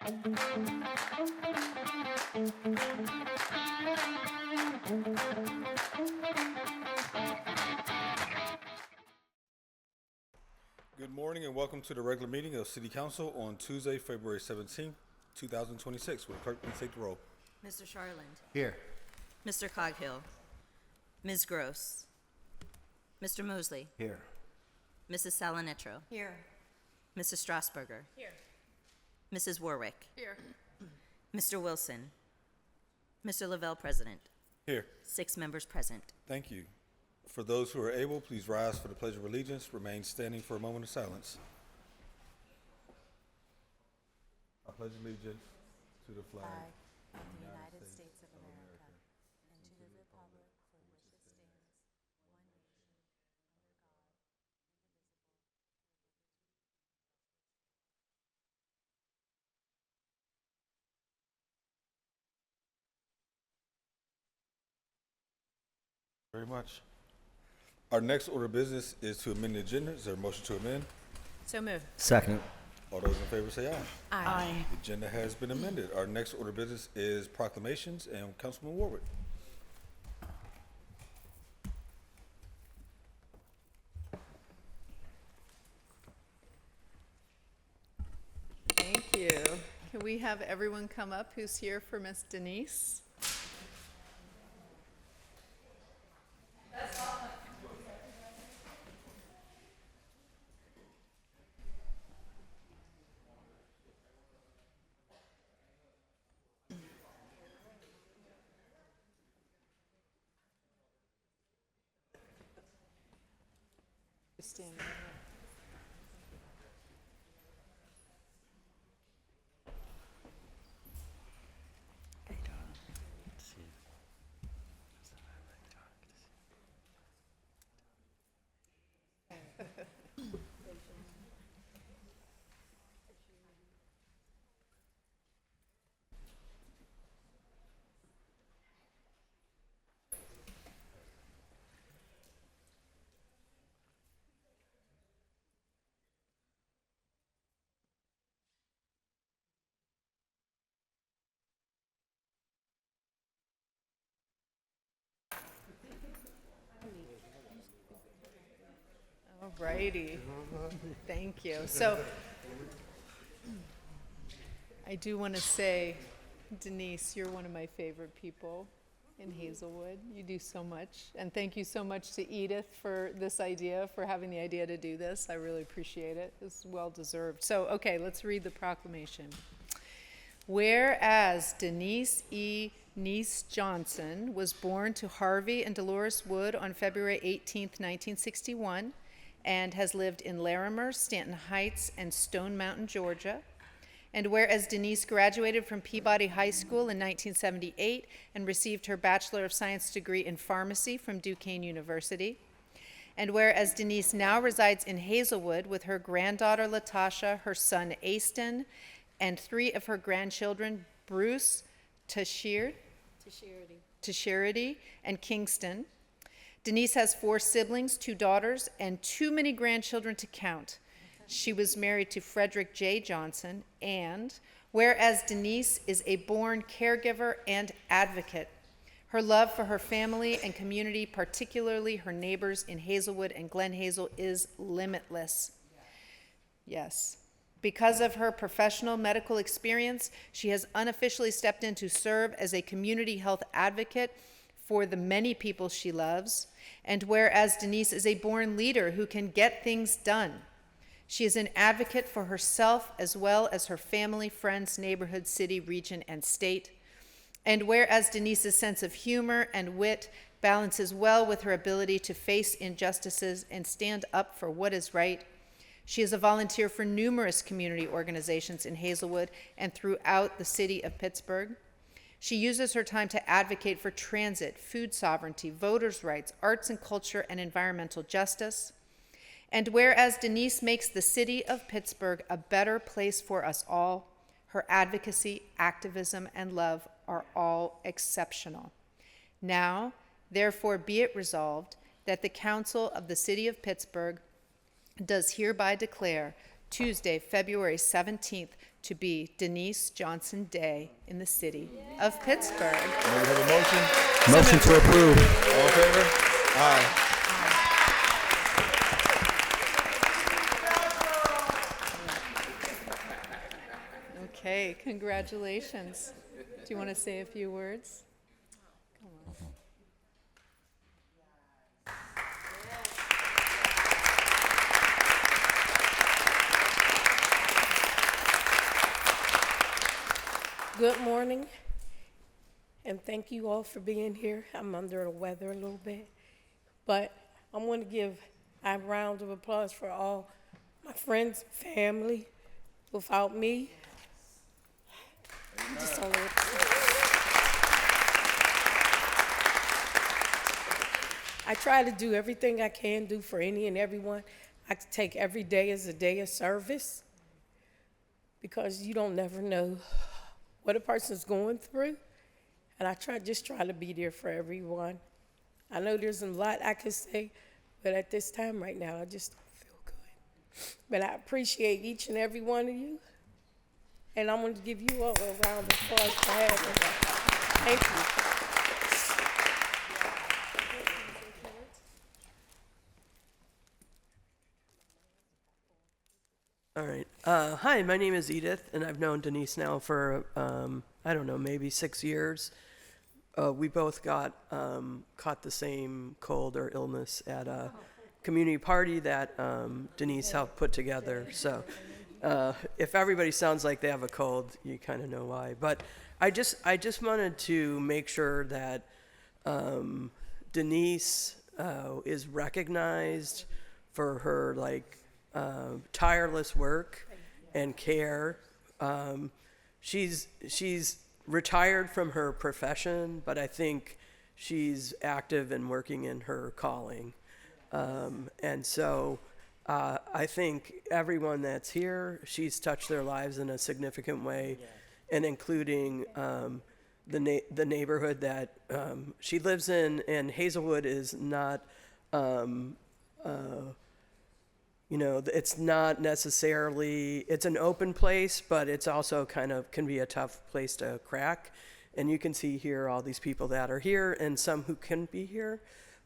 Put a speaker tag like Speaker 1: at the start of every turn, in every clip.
Speaker 1: Good morning and welcome to the regular meeting of City Council on Tuesday, February 17th, 2026. Will the clerk please take the roll?
Speaker 2: Mr. Charland.
Speaker 3: Here.
Speaker 2: Mr. Coghill. Ms. Gross. Mr. Mosley.
Speaker 3: Here.
Speaker 2: Mrs. Salanetro.
Speaker 4: Here.
Speaker 2: Mrs. Strasburger.
Speaker 4: Here.
Speaker 2: Mrs. Warwick.
Speaker 4: Here.
Speaker 2: Mr. Wilson. Mr. Lavelle, President.
Speaker 1: Here.
Speaker 2: 6 members present.
Speaker 1: Thank you. For those who are able, please rise for the Pledge of Allegiance. Remain standing for a moment of silence. I pledge allegiance to the flag
Speaker 4: Of the United States of America and to the republic for which it stands, one nation, under God,
Speaker 1: very much. Our next order of business is to amend the agenda. Is there a motion to amend?
Speaker 4: So moved.
Speaker 3: Second.
Speaker 1: All those in favor say aye.
Speaker 4: Aye.
Speaker 1: The agenda has been amended. Our next order of business is proclamations, and Councilman Warwick.
Speaker 5: Thank you. Can we have everyone come up who's here for Miss Denise? Stand right here. All righty. Thank you. So I do want to say, Denise, you're one of my favorite people in Hazelwood. You do so much. And thank you so much to Edith for this idea, for having the idea to do this. I really appreciate it. It's well deserved. So, okay, let's read the proclamation. Whereas Denise E. Niece Johnson was born to Harvey and Dolores Wood on February 18, 1961, and has lived in Larimer, Stanton Heights, and Stone Mountain, Georgia. And whereas Denise graduated from Peabody High School in 1978 and received her Bachelor of Science degree in pharmacy from Duquesne University. And whereas Denise now resides in Hazelwood with her granddaughter Latasha, her son Aston, and 3 of her grandchildren, Bruce, Tashirity, and Kingston. Denise has 4 siblings, 2 daughters, and too many grandchildren to count. She was married to Frederick J. Johnson, and whereas Denise is a born caregiver and advocate, her love for her family and community, particularly her neighbors in Hazelwood and Glen Hazel, is limitless. Yes. Because of her professional medical experience, she has unofficially stepped in to serve as a community health advocate for the many people she loves. And whereas Denise is a born leader who can get things done, she is an advocate for herself as well as her family, friends, neighborhood, city, region, and state. And whereas Denise's sense of humor and wit balances well with her ability to face injustices and stand up for what is right, she is a volunteer for numerous community organizations in Hazelwood and throughout the city of Pittsburgh. She uses her time to advocate for transit, food sovereignty, voters' rights, arts and culture, and environmental justice. And whereas Denise makes the city of Pittsburgh a better place for us all, her advocacy, activism, and love are all exceptional. Now, therefore, be it resolved that the Council of the City of Pittsburgh does hereby declare Tuesday, February 17th, to be Denise Johnson Day in the city of Pittsburgh.
Speaker 1: May we have a motion?
Speaker 3: Motion to approve.
Speaker 1: All in favor? Aye.
Speaker 5: Okay, congratulations. Do you want to say a few words?
Speaker 6: Good morning, and thank you all for being here. I'm under the weather a little bit, but I want to give a round of applause for all my friends, family. Without me, just a little. I try to do everything I can do for any and everyone. I take every day as a day of service because you don't never know what a person's going through, and I try to be there for everyone. I know there's a lot I could say, but at this time right now, I just don't feel good. But I appreciate each and every one of you, and I'm going to give you all a round of applause for having me. Thank you.
Speaker 7: All right. Hi, my name is Edith, and I've known Denise now for, I don't know, maybe 6 years. We both caught the same cold or illness at a community party that Denise helped put together. So if everybody sounds like they have a cold, you kind of know why. But I just wanted to make sure that Denise is recognized for her, tireless work and care. She's retired from her profession, but I think she's active and working in her calling. And so I think everyone that's here, she's touched their lives in a significant way, and including the neighborhood that she lives in. And Hazelwood is not it's not necessarily, it's an open place, but it's also kind of can be a tough place to crack. And you can see here all these people that are here and some who couldn't be here,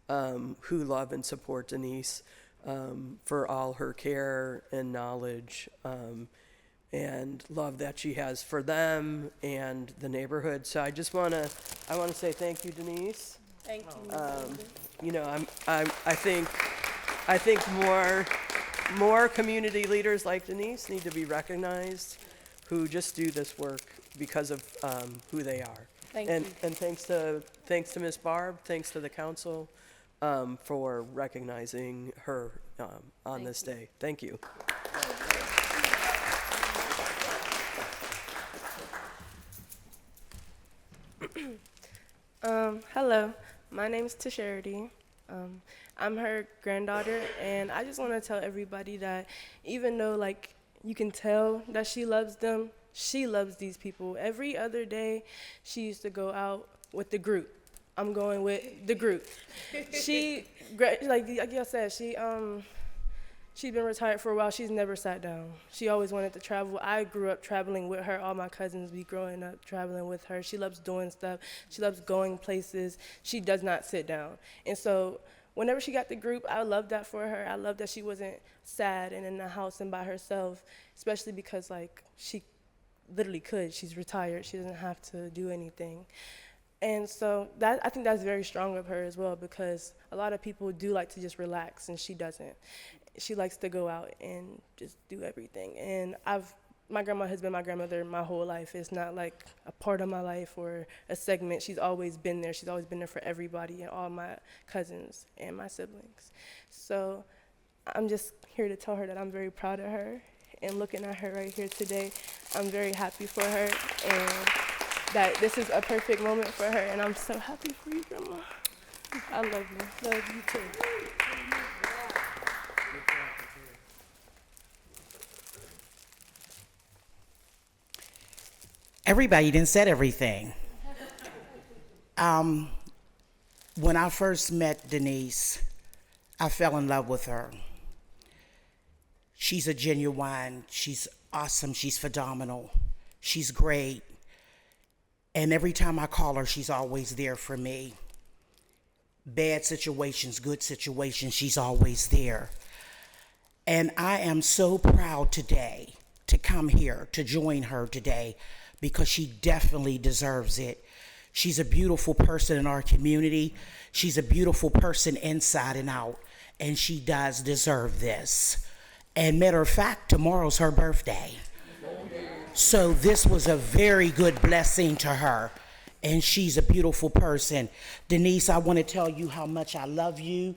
Speaker 7: who love and support Denise for all her care and knowledge and love that she has for them and the neighborhood. So I just want to say thank you, Denise.
Speaker 6: Thank you.
Speaker 7: I think more community leaders like Denise need to be recognized, who just do this work because of who they are.
Speaker 6: Thank you.
Speaker 7: And thanks to Ms. Barb, thanks to the council for recognizing her on this day. Thank you.
Speaker 8: Hello, my name is Tasharity. I'm her granddaughter, and I just want to tell everybody that even though you can tell that she loves them, she loves these people. Every other day, she used to go out with the group. I'm going with the group. She, like I said, she's been retired for a while. She's never sat down. She always wanted to travel. I grew up traveling with her. All my cousins, we growing up traveling with her. She loves doing stuff. She loves going places. She does not sit down. And so whenever she got the group, I loved that for her. I loved that she wasn't sad and in the house and by herself, especially because she literally could. She's retired. She doesn't have to do anything. And so I think that's very strong of her as well, because a lot of people do like to just relax, and she doesn't. She likes to go out and just do everything. And my grandma has been my grandmother my whole life. It's not like a part of my life or a segment. She's always been there. She's always been there for everybody and all my cousins and my siblings. So I'm just here to tell her that I'm very proud of her. And looking at her right here today, I'm very happy for her, and that this is a perfect moment for her. And I'm so happy for you, Grandma. I love you. Love you too.
Speaker 3: Everybody done said everything. When I first met Denise, I fell in love with her. She's a genuine, she's awesome, she's phenomenal, she's great. And every time I call her, she's always there for me. Bad situations, good situations, she's always there. And I am so proud today to come here, to join her today, because she definitely deserves it. She's a beautiful person in our community. She's a beautiful person inside and out, and she does deserve this. And matter of fact, tomorrow's her birthday. So this was a very good blessing to her, and she's a beautiful person. Denise, I want to tell you how much I love you,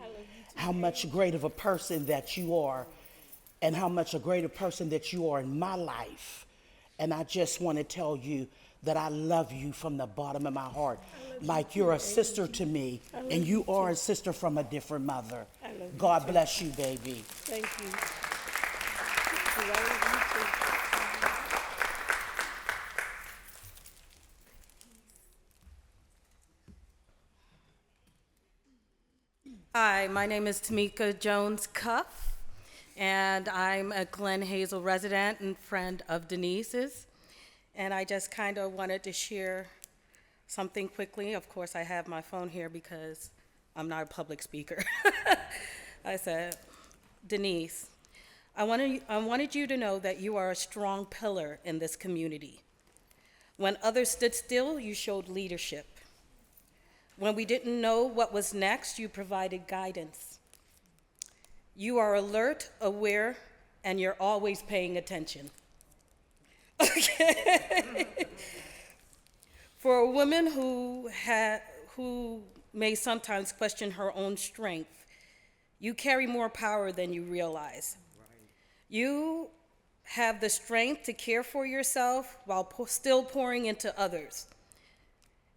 Speaker 3: how much great of a person that you are, and how much a greater person that you are in my life. And I just want to tell you that I love you from the bottom of my heart. Like you're a sister to me, and you are a sister from a different mother. God bless you, baby.
Speaker 6: Thank you. I love you too.
Speaker 9: Hi, my name is Tamika Jones Cuff, and I'm a Glen Hazel resident and friend of Denise's. And I just kind of wanted to share something quickly. Of course, I have my phone here because I'm not a public speaker. I said, Denise, I wanted you to know that you are a strong pillar in this community. When others stood still, you showed leadership. When we didn't know what was next, you provided guidance. You are alert, aware, and you're always paying attention. Okay. For a woman who may sometimes question her own strength, you carry more power than you realize. You have the strength to care for yourself while still pouring into others,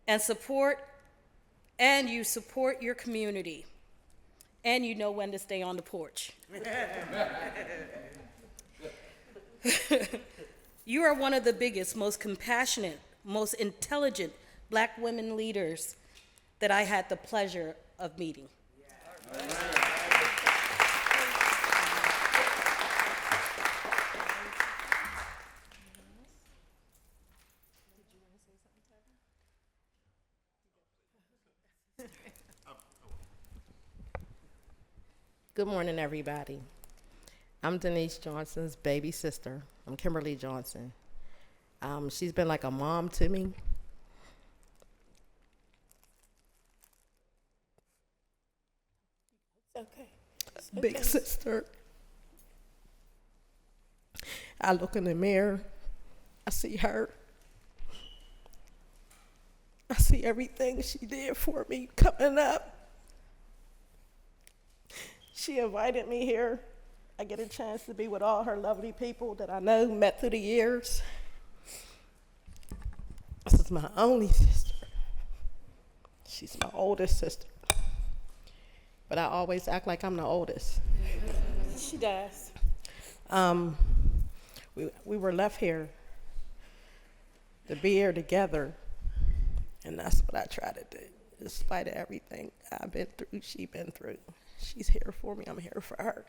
Speaker 9: and you support your community, and you know when to stay on the porch. You are one of the biggest, most compassionate, most intelligent Black women leaders that I had the pleasure of meeting.
Speaker 10: Good morning, everybody. I'm Denise Johnson's baby sister. I'm Kimberly Johnson. She's been like a mom to me.
Speaker 6: Okay.
Speaker 10: Big sister. I look in the mirror, I see her. I see everything she did for me coming up. She invited me here. I get a chance to be with all her lovely people that I know, met through the years. This is my only sister. She's my oldest sister. But I always act like I'm the oldest.
Speaker 6: She does.
Speaker 10: We were left here to be here together, and that's what I try to do. In spite of everything I've been through, she's been through. She's here for me, I'm here for her.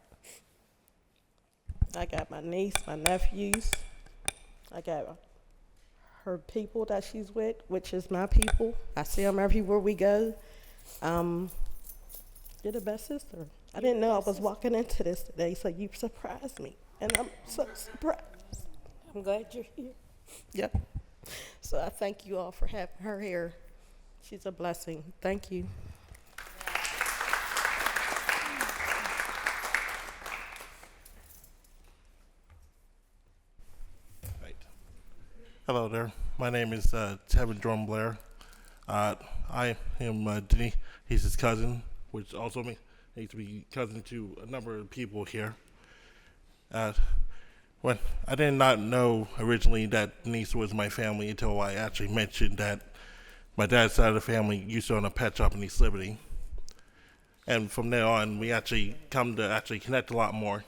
Speaker 10: I got my niece, my nephews. I got her people that she's with, which is my people. I see them everywhere we go. You're the best sister. I didn't know I was walking into this today, so you surprised me, and I'm so surprised.
Speaker 6: I'm glad you're here.
Speaker 10: Yep. So I thank you all for having her here. She's a blessing. Thank you.
Speaker 11: Hello there. My name is Tevin Drum Blair. I am Denise. He's his cousin, which also makes me cousin to a number of people here. When I did not know originally that Denise was my family until I actually mentioned that my dad's side of the family used to own a pet shop in East Liberty. And from there on, we actually come to actually connect a lot more,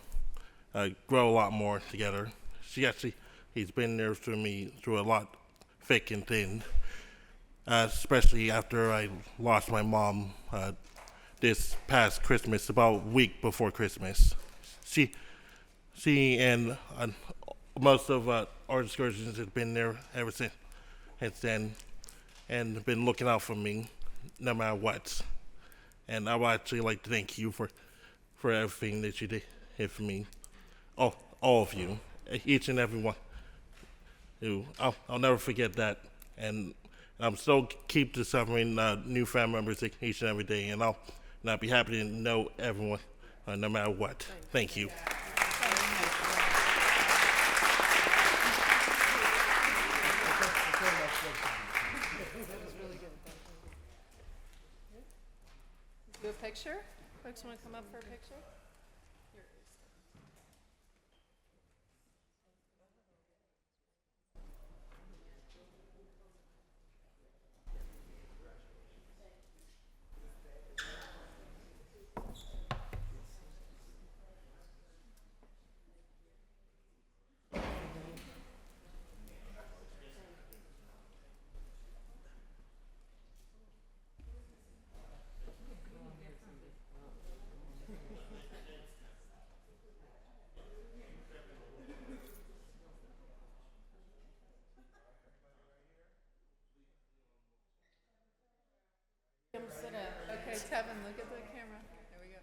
Speaker 11: grow a lot more together. He's been there for me through a lot, thick and thin, especially after I lost my mom this past Christmas, about a week before Christmas. she and most of our excursions has been there ever since then, and been looking out for me no matter what. And I would actually like to thank you for everything that you did here for me. All of you, each and every one. I'll never forget that. And I'm still keep discovering new family members each and every day, and I'll be happy to know everyone, no matter what. Thank you.
Speaker 5: Do a picture? Folks want to come up for a picture? Okay, Tevin, look at the camera. There we go.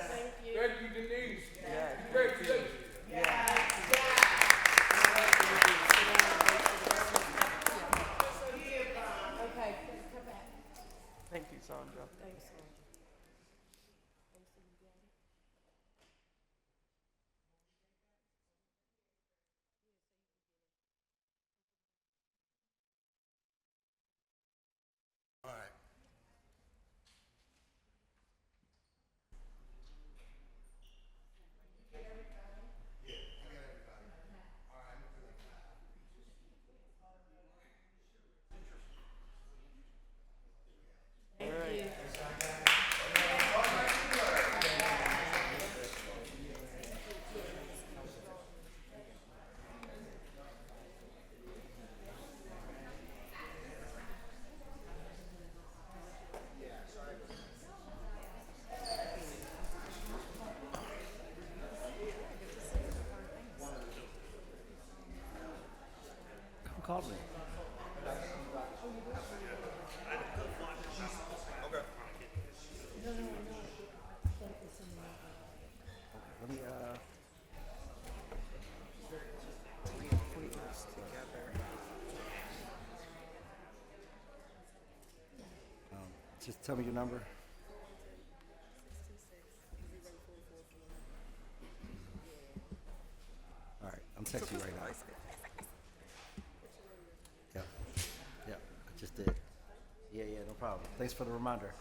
Speaker 1: Thank you, Denise. Congratulations.
Speaker 7: Thank you, Sandra. Thanks.
Speaker 1: All right.
Speaker 12: Who called me? Let me, three appointments together. Just tell me your number. All right, I'm texting you right now. Yep, yep, I just did. Yeah, no problem. Thanks for the reminder.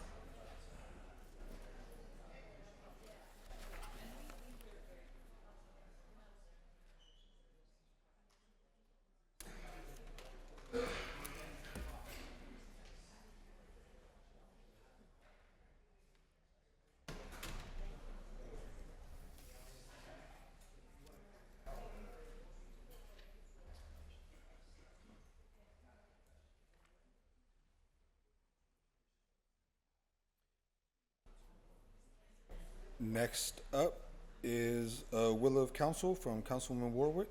Speaker 1: Next up is a will of council from Councilwoman Warwick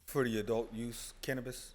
Speaker 1: for the adult use cannabis.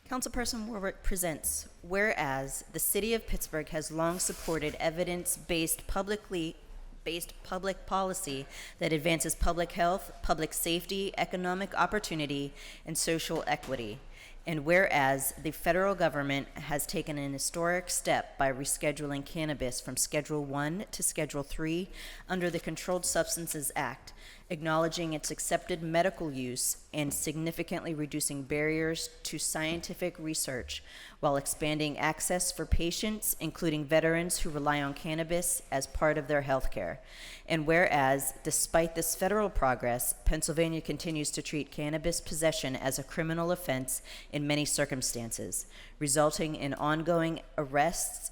Speaker 2: Councilperson Warwick presents, whereas the city of Pittsburgh has long supported evidence-based public policy that advances public health, public safety, economic opportunity, and social equity. And whereas the federal government has taken an historic step by rescheduling cannabis from Schedule 1 to Schedule 3 under the Controlled Substances Act, acknowledging its accepted medical use and significantly reducing barriers to scientific research while expanding access for patients, including veterans who rely on cannabis as part of their health care. And whereas, despite this federal progress, Pennsylvania continues to treat cannabis possession as a criminal offense in many circumstances, resulting in ongoing arrests,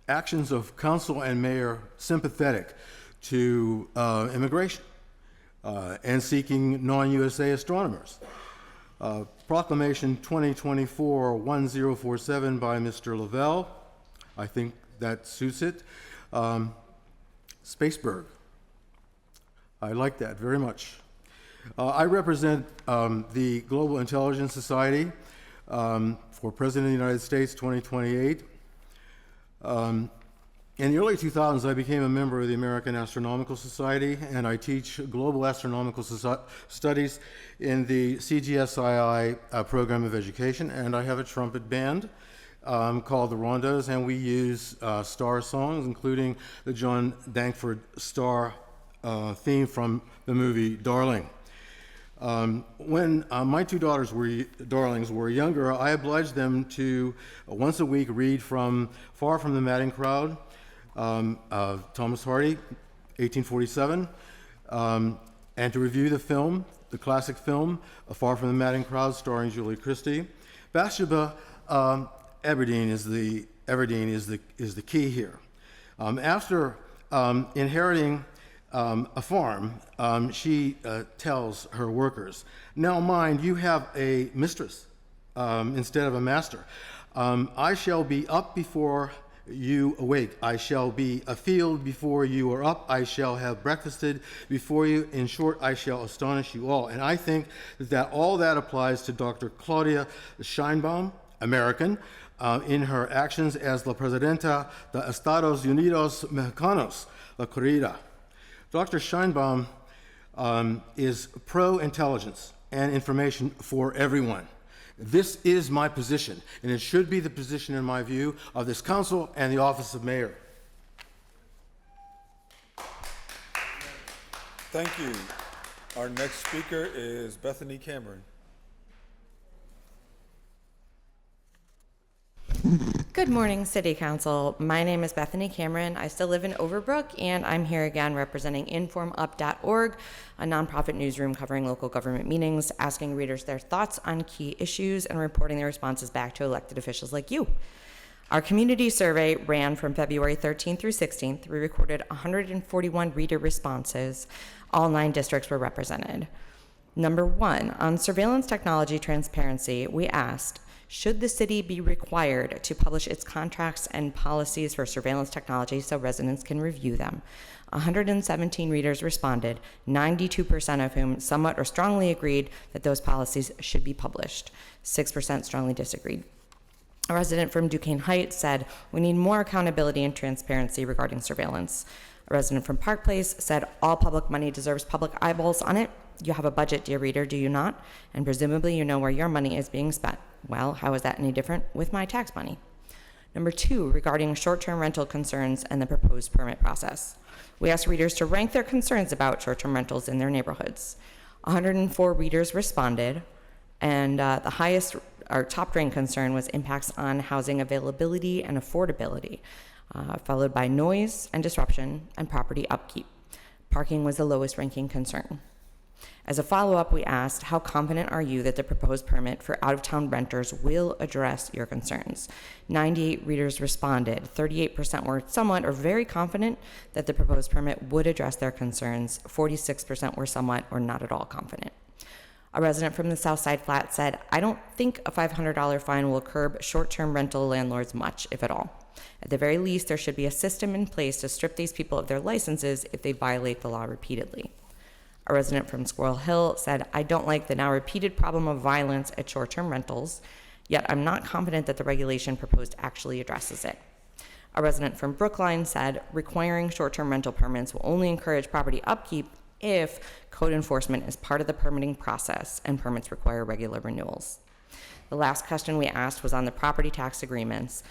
Speaker 13: actions of council and mayor sympathetic to immigration and seeking non-USA astronomers. Proclamation 2024-1047 by Mr. Lavelle. I think that suits it. Spaceberg. I like that very much. I represent the Global Intelligence Society for President of the United States 2028. In the early 2000s, I became a member of the American Astronomical Society, and I teach global astronomical studies in the CGSII program of education, and I have a trumpet band called the Rondos, and we use star songs, including the John Dankford star theme from the movie Darling. When my two darlings were younger, I obliged them to once a week read from Far from the Madding Crowd, Thomas Hardy, 1847, and to review the film, the classic film, Far from the Madding Crowd, starring Julie Christie. Bathsheba Everdeen is the key here. After inheriting a farm, she tells her workers, "Now mind, you have a mistress instead of a master. I shall be up before you awake. I shall be afield before you are up. I shall have breakfasted before you. In short, I shall astonish you all." And I think that all that applies to Dr. Claudia Sheinbaum, American, in her actions as La Presidenta de Estados Unidos Mexicanos, La Corrida. Dr. Sheinbaum is pro-intelligence and information for everyone. This is my position, and it should be the position, in my view, of this council and the office of mayor.
Speaker 1: Thank you. Our next speaker is Bethany Cameron.
Speaker 14: Good morning, City Council. My name is Bethany Cameron. I still live in Overbrook, and I'm here again representing informup.org, a nonprofit newsroom covering local government meetings, asking readers their thoughts on key issues and reporting their responses back to elected officials like you. Our community survey ran from February 13th through 16th. We recorded 141 reader responses. All 9 districts were represented. Number 1, on surveillance technology transparency, we asked, should the city be required to publish its contracts and policies for surveillance technology so residents can review them? 117 readers responded, 92% of whom somewhat or strongly agreed that those policies should be published. 6% strongly disagreed. A resident from Duquesne Heights said, "We need more accountability and transparency regarding surveillance." A resident from Park Place said, "All public money deserves public eyeballs on it. You have a budget, dear reader, do you not? And presumably you know where your money is being spent. Well, how is that any different with my tax money?" Number 2, regarding short-term rental concerns and the proposed permit process. We asked readers to rank their concerns about short-term rentals in their neighborhoods. 104 readers responded, and the highest or top-ranked concern was impacts on housing availability and affordability, followed by noise and disruption and property upkeep. Parking was the lowest ranking concern. As a follow-up, we asked, how confident are you that the proposed permit for out-of-town renters will address your concerns? 98 readers responded. 38% were somewhat or very confident that the proposed permit would address their concerns. 46% were somewhat or not at all confident. A resident from the Southside Flat said, "I don't think a $500 fine will curb short-term rental landlords much, if at all. At the very least, there should be a system in place to strip these people of their licenses if they violate the law repeatedly." A resident from Squirrel Hill said, "I don't like the now repeated problem of violence at short-term rentals, yet I'm not confident that the regulation proposed actually addresses it." A resident from Brookline said, "Requiring short-term rental permits will only encourage property upkeep if code enforcement is part of the permitting process and permits require regular renewals." The last question we asked was on the property tax agreements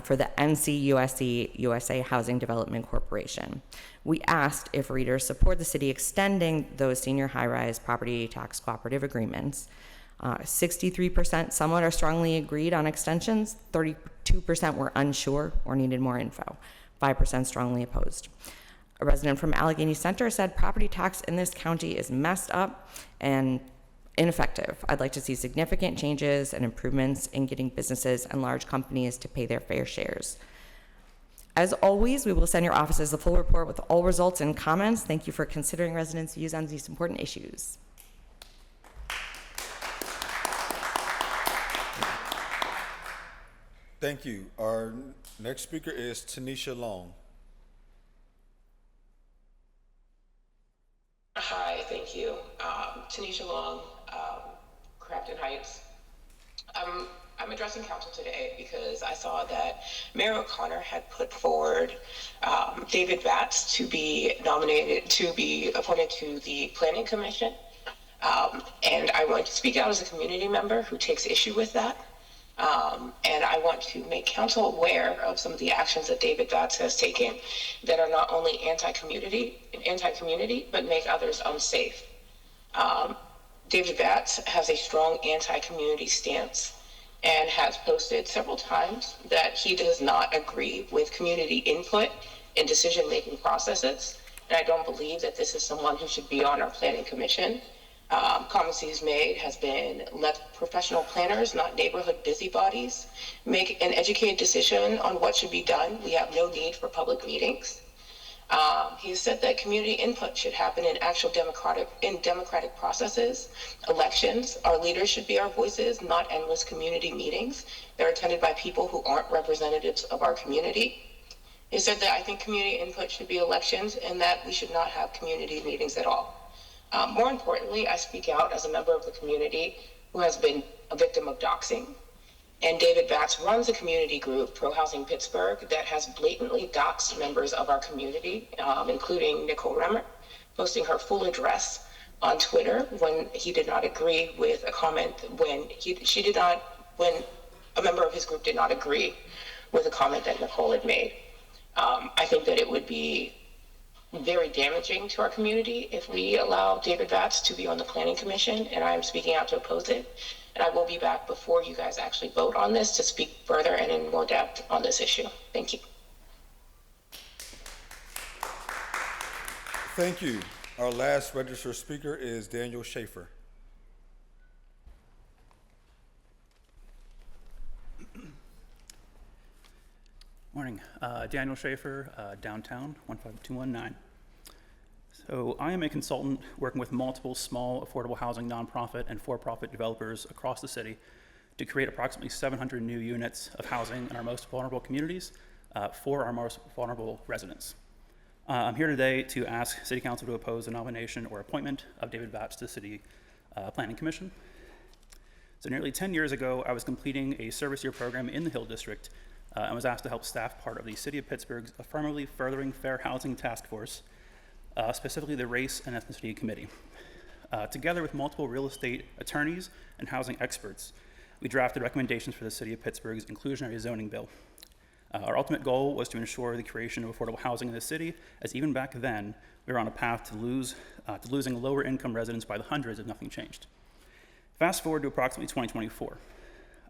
Speaker 14: for the NCUSE USA Housing Development Corporation. We asked if readers support the city extending those senior high-rise property tax cooperative agreements. 63% somewhat or strongly agreed on extensions. 32% were unsure or needed more info. 5% strongly opposed. A resident from Allegheny Center said, "Property tax in this county is messed up and ineffective. I'd like to see significant changes and improvements in getting businesses and large companies to pay their fair shares." As always, we will send your offices the full report with all results and comments. Thank you for considering residents' views on these important issues.
Speaker 1: Thank you. Our next speaker is Tanisha Long.
Speaker 15: Hi, thank you. Tanisha Long, Crafton Heights. I'm addressing council today because I saw that Mayor O'Connor had put forward David Batts to be nominated, to be appointed to the Planning Commission. And I want to speak out as a community member who takes issue with that. And I want to make council aware of some of the actions that David Batts has taken that are not only anti-community, but make others unsafe. David Batts has a strong anti-community stance and has posted several times that he does not agree with community input in decision-making processes. And I don't believe that this is someone who should be on our planning commission. Comments he's made has been, let professional planners, not neighborhood busybodies, make an educated decision on what should be done. We have no need for public meetings. He said that community input should happen in actual democratic processes. Elections, our leaders should be our voices, not endless community meetings. They're attended by people who aren't representatives of our community. He said that I think community input should be elections and that we should not have community meetings at all. More importantly, I speak out as a member of the community who has been a victim of doxing. And David Batts runs a community group, Pro Housing Pittsburgh, that has blatantly doxed members of our community, including Nicole Remmer, posting her full address on Twitter when he did not agree with a comment, when a member of his group did not agree with a comment that Nicole had made. I think that it would be very damaging to our community if we allow David Batts to be on the Planning Commission, and I am speaking out to oppose it. And I will be back before you guys actually vote on this to speak further and in more depth on this issue. Thank you.
Speaker 1: Thank you. Our last registered speaker is Daniel Schaefer.
Speaker 16: Morning. Daniel Schaefer, downtown, 15219. So I am a consultant working with multiple small affordable housing nonprofit and for-profit developers across the city to create approximately 700 new units of housing in our most vulnerable communities for our most vulnerable residents. I'm here today to ask City Council to oppose the nomination or appointment of David Batts to the City Planning Commission. So nearly 10 years ago, I was completing a service year program in the Hill District and was asked to help staff part of the City of Pittsburgh's Affirmatively Furthering Fair Housing Task Force, specifically the Race and Ethnicity Committee. Together with multiple real estate attorneys and housing experts, we drafted recommendations for the City of Pittsburgh's inclusionary zoning bill. Our ultimate goal was to ensure the creation of affordable housing in the city, as even back then, we were on a path to losing lower income residents by the hundreds if nothing changed. Fast forward to approximately 2024.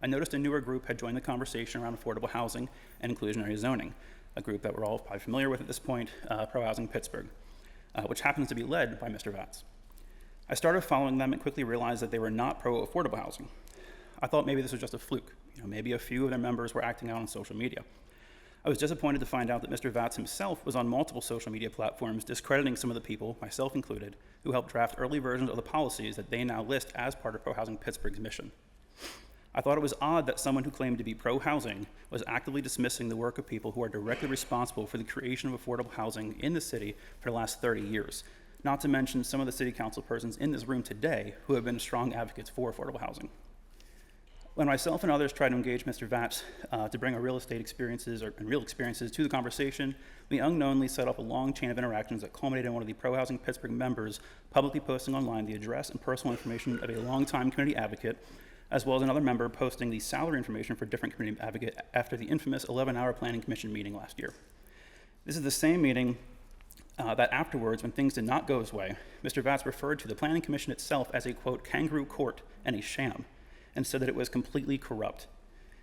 Speaker 16: I noticed a newer group had joined the conversation around affordable housing and inclusionary zoning, a group that we're all probably familiar with at this point, Pro Housing Pittsburgh, which happens to be led by Mr. Batts. I started following them and quickly realized that they were not pro-affordable housing. I thought maybe this was just a fluke. Maybe a few of their members were acting out on social media. I was disappointed to find out that Mr. Batts himself was on multiple social media platforms discrediting some of the people, myself included, who helped draft early versions of the policies that they now list as part of Pro Housing Pittsburgh's mission. I thought it was odd that someone who claimed to be pro-housing was actively dismissing the work of people who are directly responsible for the creation of affordable housing in the city for the last 30 years, not to mention some of the city council persons in this room today who have been strong advocates for affordable housing. When myself and others tried to engage Mr. Batts to bring our real estate experiences and real experiences to the conversation, we unknowingly set up a long chain of interactions that culminated in one of the Pro Housing Pittsburgh members publicly posting online the address and personal information of a longtime community advocate, as well as another member posting the salary information for a different community advocate after the infamous 11-hour Planning Commission meeting last year. This is the same meeting that afterwards, when things did not go his way, Mr. Batts referred to the Planning Commission itself as a, quote, kangaroo court and a sham, and said that it was completely corrupt.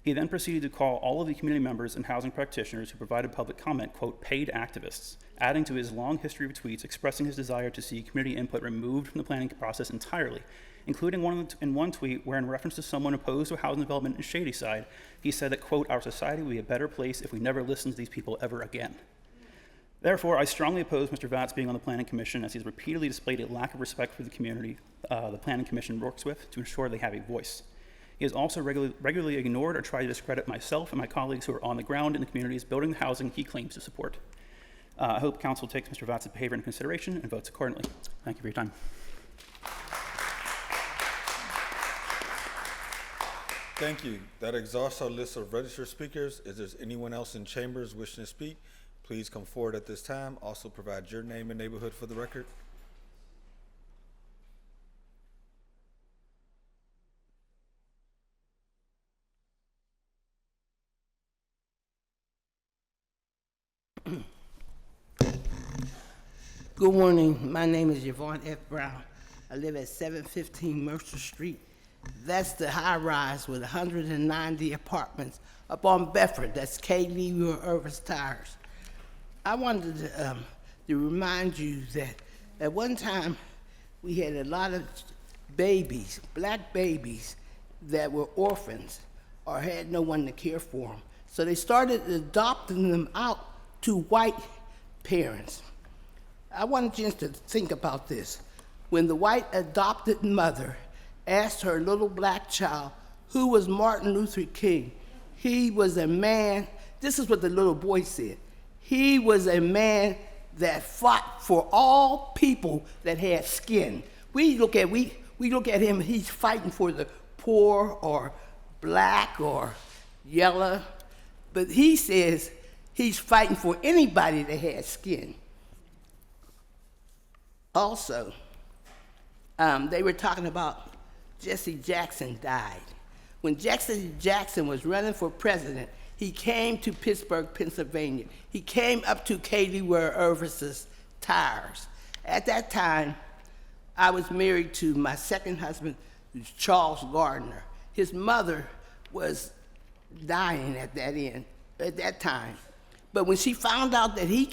Speaker 16: He then proceeded to call all of the community members and housing practitioners who provided public comment, quote, paid activists, adding to his long history of tweets expressing his desire to see community input removed from the planning process entirely, including in one tweet where, in reference to someone opposed to housing development in Shadyside, he said that, quote, "Our society would be a better place if we never listened to these people ever again." Therefore, I strongly oppose Mr. Vatz being on the Planning Commission, as he's repeatedly displayed a lack of respect for the community the Planning Commission works with to ensure they have a voice. He has also regularly ignored or tried to discredit myself and my colleagues who are on the ground in the communities building the housing he claims to support. I hope Council takes Mr. Vatz's behavior into consideration and votes accordingly. Thank you for your time.
Speaker 1: Thank you. That exhausts our list of registered speakers. If there's anyone else in chambers wishing to speak, please come forward at this time. Also provide your name and neighborhood for the record.
Speaker 17: Good morning. My name is Yvonne F. Brown. I live at 715 Mercer Street. That's the high rise with 190 apartments up on Bedford. That's K. Lee Irvis Tires. I wanted to remind you that at one time we had a lot of babies, black babies, that were orphans or had no one to care for them. So they started adopting them out to white parents. I want you to think about this. When the white adopted mother asked her little black child, who was Martin Luther King? He was a man, this is what the little boy said. He was a man that fought for all people that had skin. We look at him, he's fighting for the poor or black or yellow, but he says he's fighting for anybody that has skin. Also, they were talking about Jesse Jackson died. When Jesse Jackson was running for president, he came to Pittsburgh, Pennsylvania. He came up to Katie where Irvis's tires. At that time, I was married to my second husband, who's Charles Gardner. His mother was dying at that time. But when she found out that he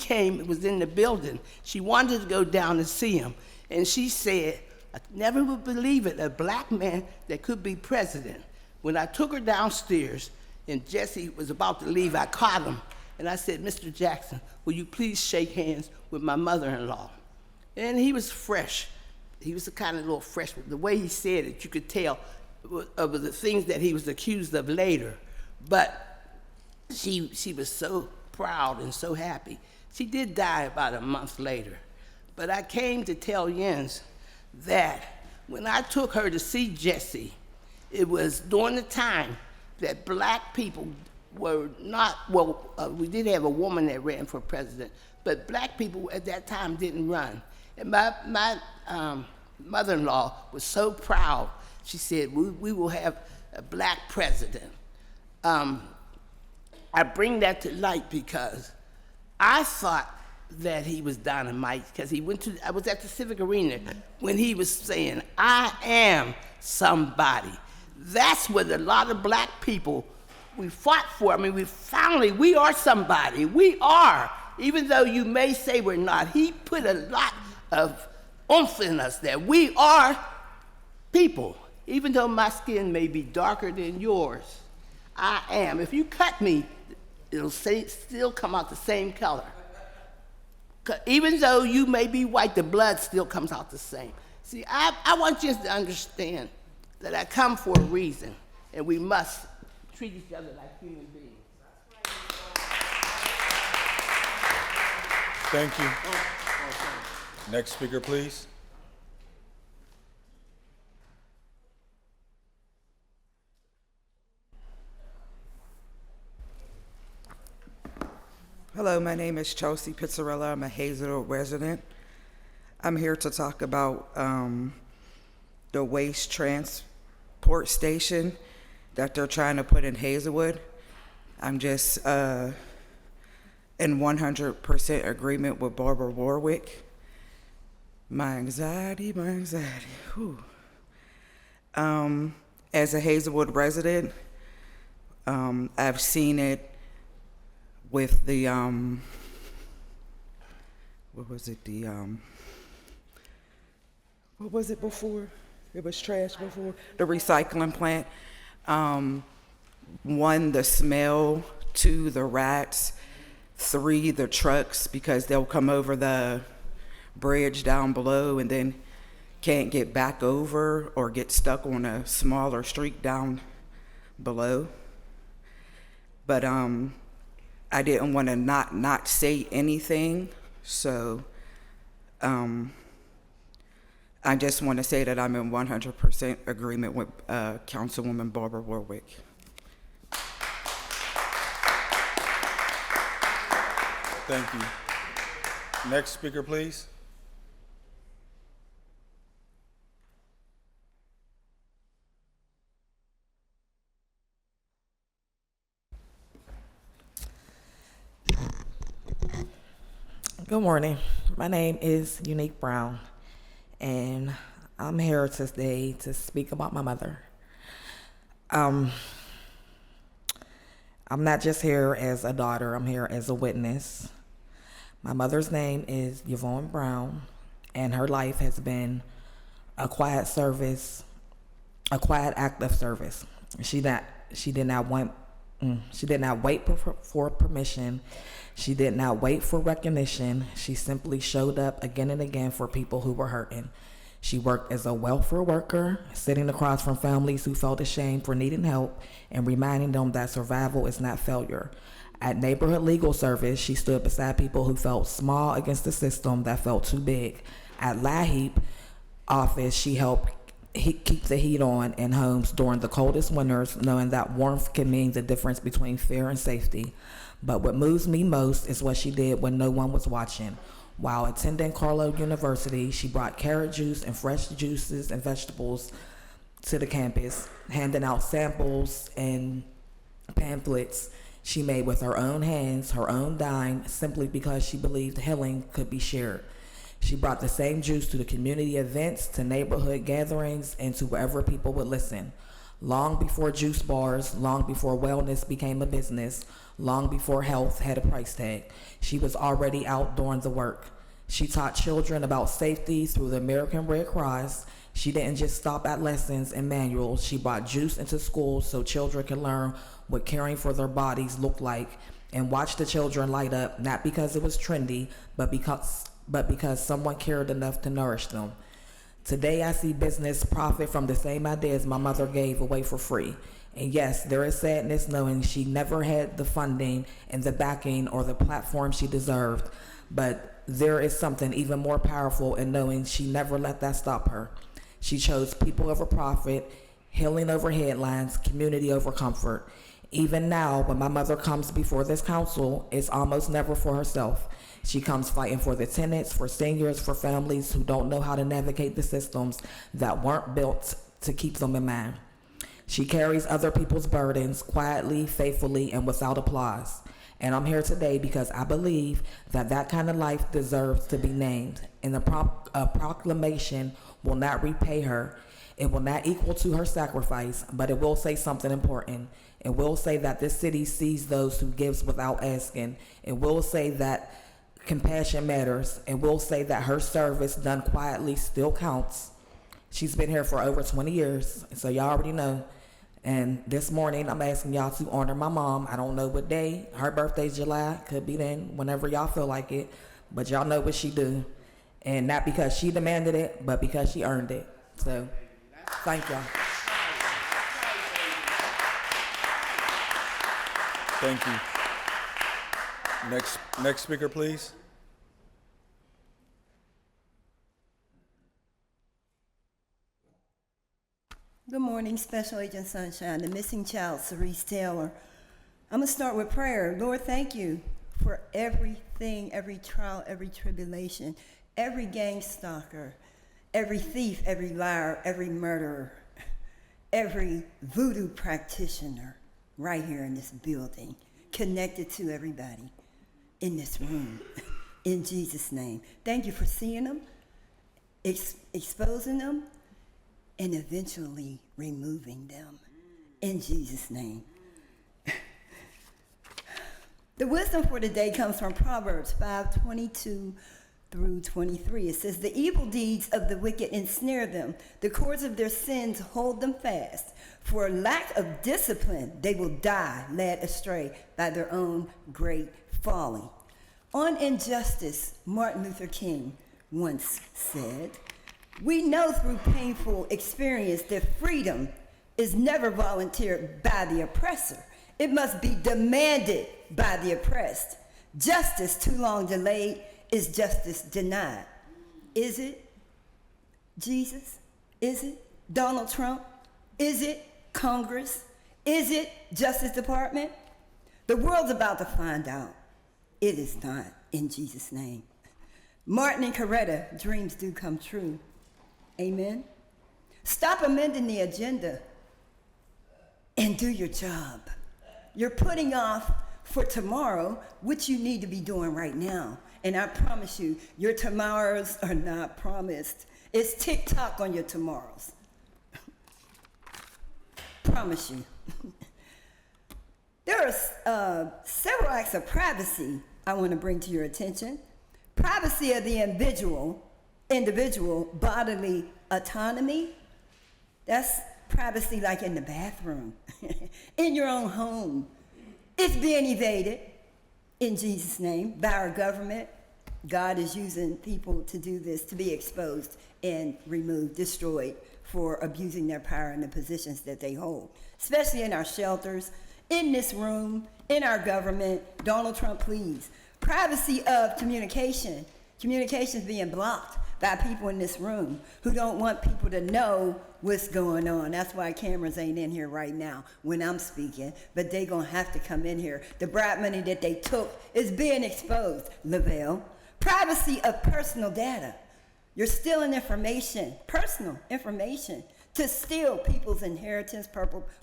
Speaker 17: was in the building, she wanted to go down and see him. And she said, I never would believe it, a black man that could be president. When I took her downstairs and Jesse was about to leave, I caught him and I said, Mr. Jackson, will you please shake hands with my mother-in-law? And he was fresh. He was the kind of little fresh, the way he said it, you could tell of the things that he was accused of later. But she was so proud and so happy. She did die about a month later. But I came to tell Jens that when I took her to see Jesse, it was during the time that black people were not, we did have a woman that ran for president, but black people at that time didn't run. And my mother-in-law was so proud. She said, we will have a black president. I bring that to light because I thought that he was dynamite because I was at the Civic Arena when he was saying, I am somebody. That's what a lot of black people, we fought for. I mean, we are somebody. We are. Even though you may say we're not, he put a lot of oomph in us that we are people. Even though my skin may be darker than yours, I am. If you cut me, it'll still come out the same color. Even though you may be white, the blood still comes out the same. See, I want you to understand that I come for a reason, and we must treat each other like human beings.
Speaker 1: Thank you. Next speaker, please.
Speaker 18: Hello, my name is Chelsea Pizzarella. I'm a Hazelwood resident. I'm here to talk about the waste transport station that they're trying to put in Hazelwood. I'm just in 100% agreement with Barbara Warwick. My anxiety. Whew. As a Hazelwood resident, I've seen it with the, what was it before? It was trash before. The recycling plant. 1, the smell. 2, the rats. 3, the trucks, because they'll come over the bridge down below and then can't get back over or get stuck on a smaller street down below. But I didn't want to not say anything, so I just want to say that I'm in 100% agreement with Councilwoman Barbara Warwick.
Speaker 1: Thank you. Next speaker, please.
Speaker 19: Good morning. My name is Unique Brown, and I'm here today to speak about my mother. I'm not just here as a daughter, I'm here as a witness. My mother's name is Yvonne Brown, and her life has been a quiet service, a quiet act of service. She did not wait for permission. She did not wait for recognition. She simply showed up again and again for people who were hurting. She worked as a welfare worker, sitting across from families who felt ashamed for needing help and reminding them that survival is not failure. At Neighborhood Legal Service, she stood beside people who felt small against the system that felt too big. At LAHEAP office, she helped keep the heat on in homes during the coldest winters, knowing that warmth can mean the difference between fear and safety. But what moves me most is what she did when no one was watching. While attending Carlow University, she brought carrot juice and fresh juices and vegetables to the campus, handing out samples and pamphlets she made with her own hands, her own dime, simply because she believed healing could be shared. She brought the same juice to the community events, to neighborhood gatherings, and to wherever people would listen. Long before juice bars, long before wellness became a business, long before health had a price tag, she was already out doing the work. She taught children about safety through the American Red Cross. She didn't just stop at lessons and manuals. She brought juice into schools so children could learn what caring for their bodies looked like, and watch the children light up, not because it was trendy, but because someone cared enough to nourish them. Today, I see business profit from the same ideas my mother gave away for free. And yes, there is sadness knowing she never had the funding and the backing or the platform she deserved, but there is something even more powerful in knowing she never let that stop her. She chose people over profit, healing over headlines, community over comfort. Even now, when my mother comes before this council, it's almost never for herself. She comes fighting for the tenants, for seniors, for families who don't know how to navigate the systems that weren't built to keep them in mind. She carries other people's burdens quietly, faithfully, and without applause. And I'm here today because I believe that that kind of life deserves to be named. And a proclamation will not repay her. It will not equal to her sacrifice, but it will say something important. It will say that this city sees those who gives without asking. It will say that compassion matters. It will say that her service done quietly still counts. She's been here for over 20 years, so y'all already know. And this morning, I'm asking y'all to honor my mom. I don't know what day. Her birthday's July. Could be then, whenever y'all feel like it. But y'all know what she do. And not because she demanded it, but because she earned it. So, thank y'all.
Speaker 1: Thank you. Next speaker, please.
Speaker 20: Good morning, Special Agent Sunshine, the missing child, Cerise Taylor. I'm going to start with prayer. Lord, thank you for everything, every trial, every tribulation, every gang stalker, every thief, every liar, every murderer, every voodoo practitioner right here in this building, connected to everybody in this room. In Jesus' name. Thank you for seeing them, exposing them, and eventually removing them. In Jesus' name. The wisdom for today comes from Proverbs 5:22 through 23. It says, the evil deeds of the wicked ensnare them. The cords of their sins hold them fast. For lack of discipline, they will die, led astray by their own great folly. On injustice, Martin Luther King once said, we know through painful experience that freedom is never volunteered by the oppressor. It must be demanded by the oppressed. Justice too long delayed is justice denied. Is it Jesus? Is it Donald Trump? Is it Congress? Is it Justice Department? The world's about to find out. It is not, in Jesus' name. Martin and Coretta, dreams do come true. Amen. Stop amending the agenda and do your job. You're putting off for tomorrow what you need to be doing right now. And I promise you, your tomorrows are not promised. It's tick-tock on your tomorrows. Promise you. There are several acts of privacy I want to bring to your attention. Privacy of the individual bodily autonomy. That's privacy like in the bathroom, in your own home. It's being evaded in Jesus' name by our government. God is using people to do this, to be exposed and removed, destroyed for abusing their power in the positions that they hold, especially in our shelters, in this room, in our government. Donald Trump, please. Privacy of communication. Communication is being blocked by people in this room who don't want people to know what's going on. That's why cameras ain't in here right now when I'm speaking, but they gonna have to come in here. The bribe money that they took is being exposed, Lavelle. Privacy of personal data. You're stealing information, personal information, to steal people's inheritance,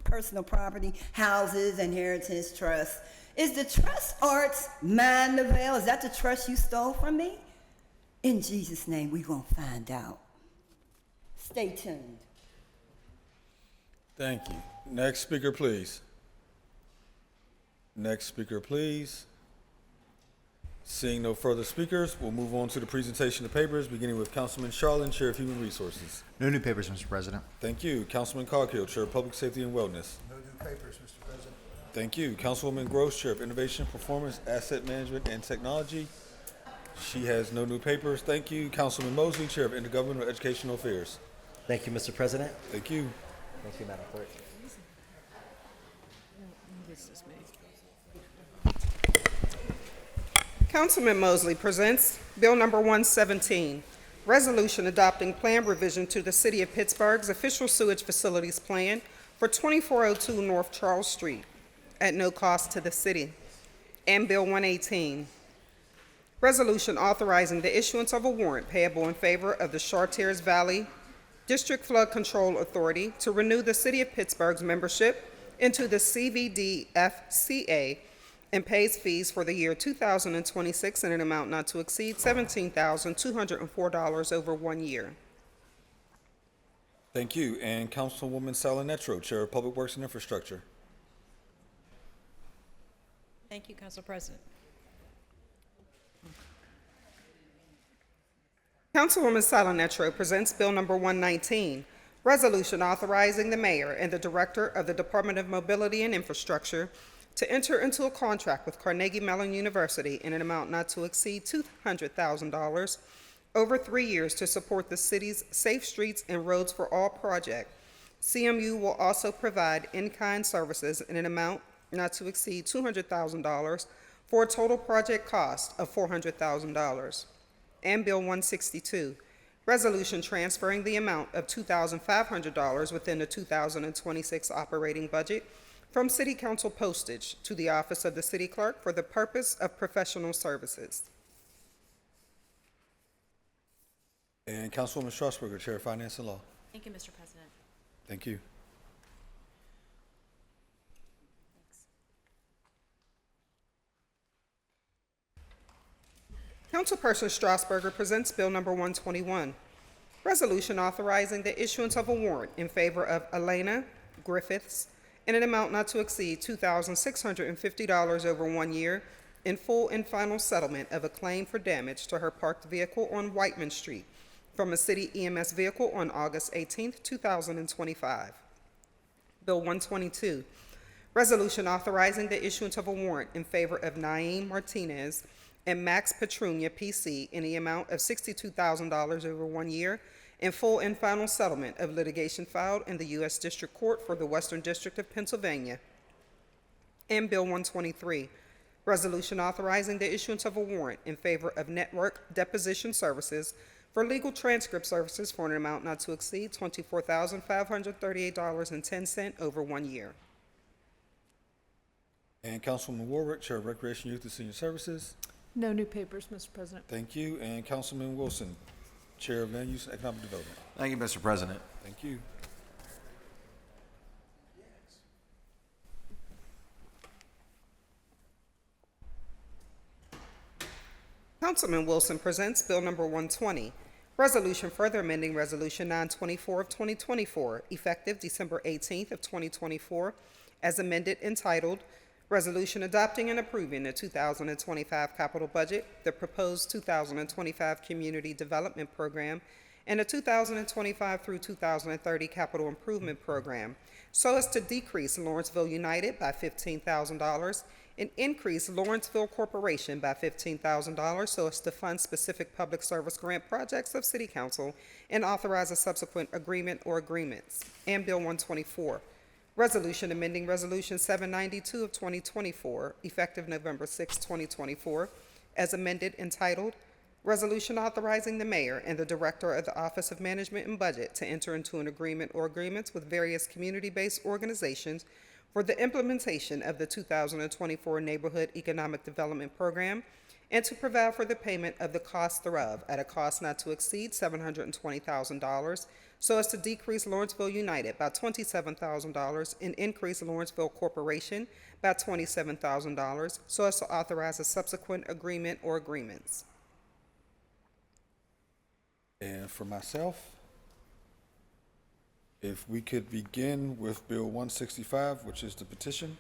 Speaker 20: personal property, houses, inheritance, trust. Is the trust arts mine, Lavelle? Is that the trust you stole from me? In Jesus' name, we gonna find out. Stay tuned.
Speaker 1: Thank you. Next speaker, please. Next speaker, please. Seeing no further speakers, we'll move on to the presentation of papers, beginning with Councilman Charlin, Chair of Human Resources.
Speaker 21: No new papers, Mr. President.
Speaker 1: Thank you. Councilman Coghill, Chair of Public Safety and Wellness.
Speaker 22: No new papers, Mr. President.
Speaker 1: Thank you. Councilwoman Gross, Chair of Innovation, Performance, Asset Management, and Technology. She has no new papers. Thank you. Councilman Mosley, Chair of Intergovernmental Educational Affairs.
Speaker 12: Thank you, Mr. President.
Speaker 1: Thank you.
Speaker 12: Thank you, Madam Clerk.
Speaker 23: Councilman Mosley presents Bill Number 117, Resolution Adopting Plan Revision to the City of Pittsburgh's Official Sewage Facilities Plan for 2402 North Charles Street at no cost to the city. And Bill 118, Resolution authorizing the issuance of a warrant payable in favor of the Chartiers Valley District Flood Control Authority to renew the City of Pittsburgh's membership into the CVDFCA and pays fees for the year 2026 in an amount not to exceed $17,204 over 1 year.
Speaker 1: Thank you. And Councilwoman Salinetro, Chair of Public Works and Infrastructure.
Speaker 24: Thank you, Council President.
Speaker 23: Councilwoman Salinetro presents Bill Number 119, Resolution authorizing the mayor and the director of the Department of Mobility and Infrastructure to enter into a contract with Carnegie Mellon University in an amount not to exceed $200,000 over 3 years to support the city's Safe Streets and Roads for All project. CMU will also provide in-kind services in an amount not to exceed $200,000 for a total project cost of $400,000. And Bill 162, Resolution transferring the amount of $2,500 within the 2026 operating budget from City Council postage to the Office of the City Clerk for the purpose of professional services.
Speaker 1: And Councilwoman Strasburger, Chair of Finance and Law.
Speaker 24: Thank you, Mr. President.
Speaker 1: Thank you.
Speaker 23: Councilperson Strasburger presents Bill Number 121, Resolution authorizing the issuance of a warrant in favor of Elena Griffiths in an amount not to exceed $2,650 over 1 year in full and final settlement of a claim for damage to her parked vehicle on Whiteman Street from a city EMS vehicle on August 18, 2025. Bill 122, resolution authorizing the issuance of a warrant in favor of Naeem Martinez and Max Petrunia, PC, in the amount of $62,000 over 1 year in full and final settlement of litigation filed in the U.S. District Court for the Western District of Pennsylvania. And Bill 123, resolution authorizing the issuance of a warrant in favor of Network Deposition Services for legal transcript services for an amount not to exceed $24,538.10 over 1 year.
Speaker 1: And Councilwoman Warwick, Chair of Recreation, Youth, and Senior Services.
Speaker 24: No new papers, Mr. President.
Speaker 1: Thank you. And Councilman Wilson, Chair of Land Use and Economic Development.
Speaker 4: Thank you, Mr. President.
Speaker 1: Thank you.
Speaker 23: Councilman Wilson presents Bill number 120, resolution further amending Resolution 924 of 2024, effective December 18th of 2024, as amended, entitled Resolution Adopting and Approving the 2025 Capital Budget, the proposed 2025 Community Development Program, and the 2025 through 2030 Capital Improvement Program, so as to decrease Lawrenceville United by $15,000 and increase Lawrenceville Corporation by $15,000 so as to fund specific public service grant projects of City Council and authorize a subsequent agreement or agreements. And Bill 124, resolution amending Resolution 792 of 2024, effective November 6, 2024, as amended, entitled Resolution Authorizing the Mayor and the Director of the Office of Management and Budget to enter into an agreement or agreements with various community-based organizations for the implementation of the 2024 Neighborhood Economic Development Program and to provide for the payment of the cost thereof at a cost not to exceed $720,000 so as to decrease Lawrenceville United by $27,000 and increase Lawrenceville Corporation by $27,000 so as to authorize a subsequent agreement or agreements.
Speaker 1: And for myself, if we could begin with Bill 165, which is the petition.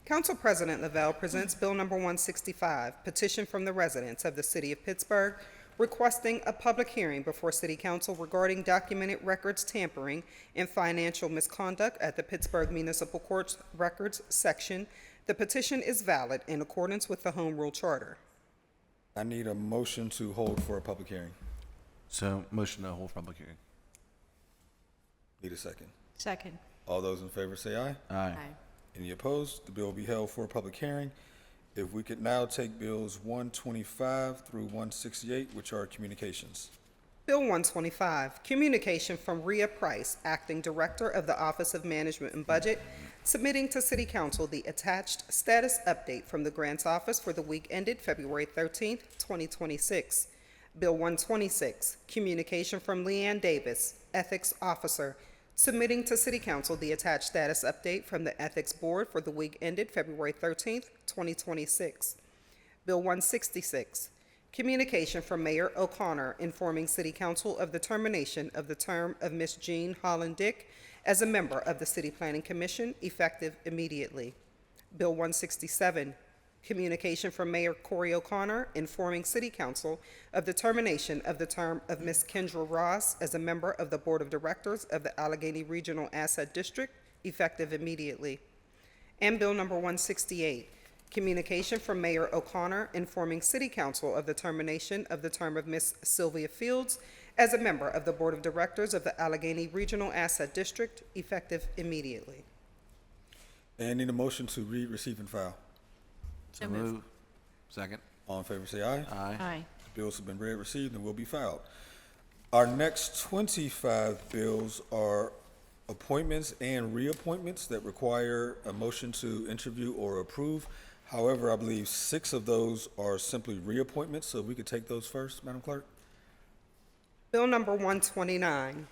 Speaker 23: Council President Lavelle presents Bill number 165, petition from the residents of the City of Pittsburgh requesting a public hearing before City Council regarding documented records tampering and financial misconduct at the Pittsburgh Municipal Court's Records Section. The petition is valid in accordance with the Home Rule Charter.
Speaker 1: I need a motion to hold for a public hearing.
Speaker 4: So, motion to hold public hearing.
Speaker 1: Need a second.
Speaker 24: Second.
Speaker 1: All those in favor say aye.
Speaker 4: Aye.
Speaker 1: Any opposed? The bill will be held for a public hearing. If we could now take bills 125 through 168, which are communications.
Speaker 23: Bill 125, communication from Rhea Price, Acting Director of the Office of Management and Budget, submitting to City Council the attached status update from the Grants Office for the week ended February 13th, 2026. Bill 126, communication from Leanne Davis, Ethics Officer, submitting to City Council the attached status update from the Ethics Board for the week ended February 13th, 2026. Bill 166, communication from Mayor O'Connor informing City Council of the termination of the term of Ms. Jean Holland Dick as a member of the City Planning Commission, effective immediately. Bill 167, communication from Mayor Corey O'Connor informing City Council of the termination of the term of Ms. Kendra Ross as a member of the Board of Directors of the Allegheny Regional Asset District, effective immediately. And Bill number 168, communication from Mayor O'Connor informing City Council of the termination of the term of Ms. Sylvia Fields as a member of the Board of Directors of the Allegheny Regional Asset District, effective immediately.
Speaker 1: And need a motion to read, receive, and file.
Speaker 4: So moved. Second.
Speaker 1: All in favor say aye.
Speaker 4: Aye.
Speaker 24: Aye.
Speaker 1: Bills have been read, received, and will be filed. Our next 25 bills are appointments and reappointments that require a motion to interview or approve. However, I believe 6 of those are simply reappointments, so we could take those first, Madam Clerk.
Speaker 23: Bill number 129,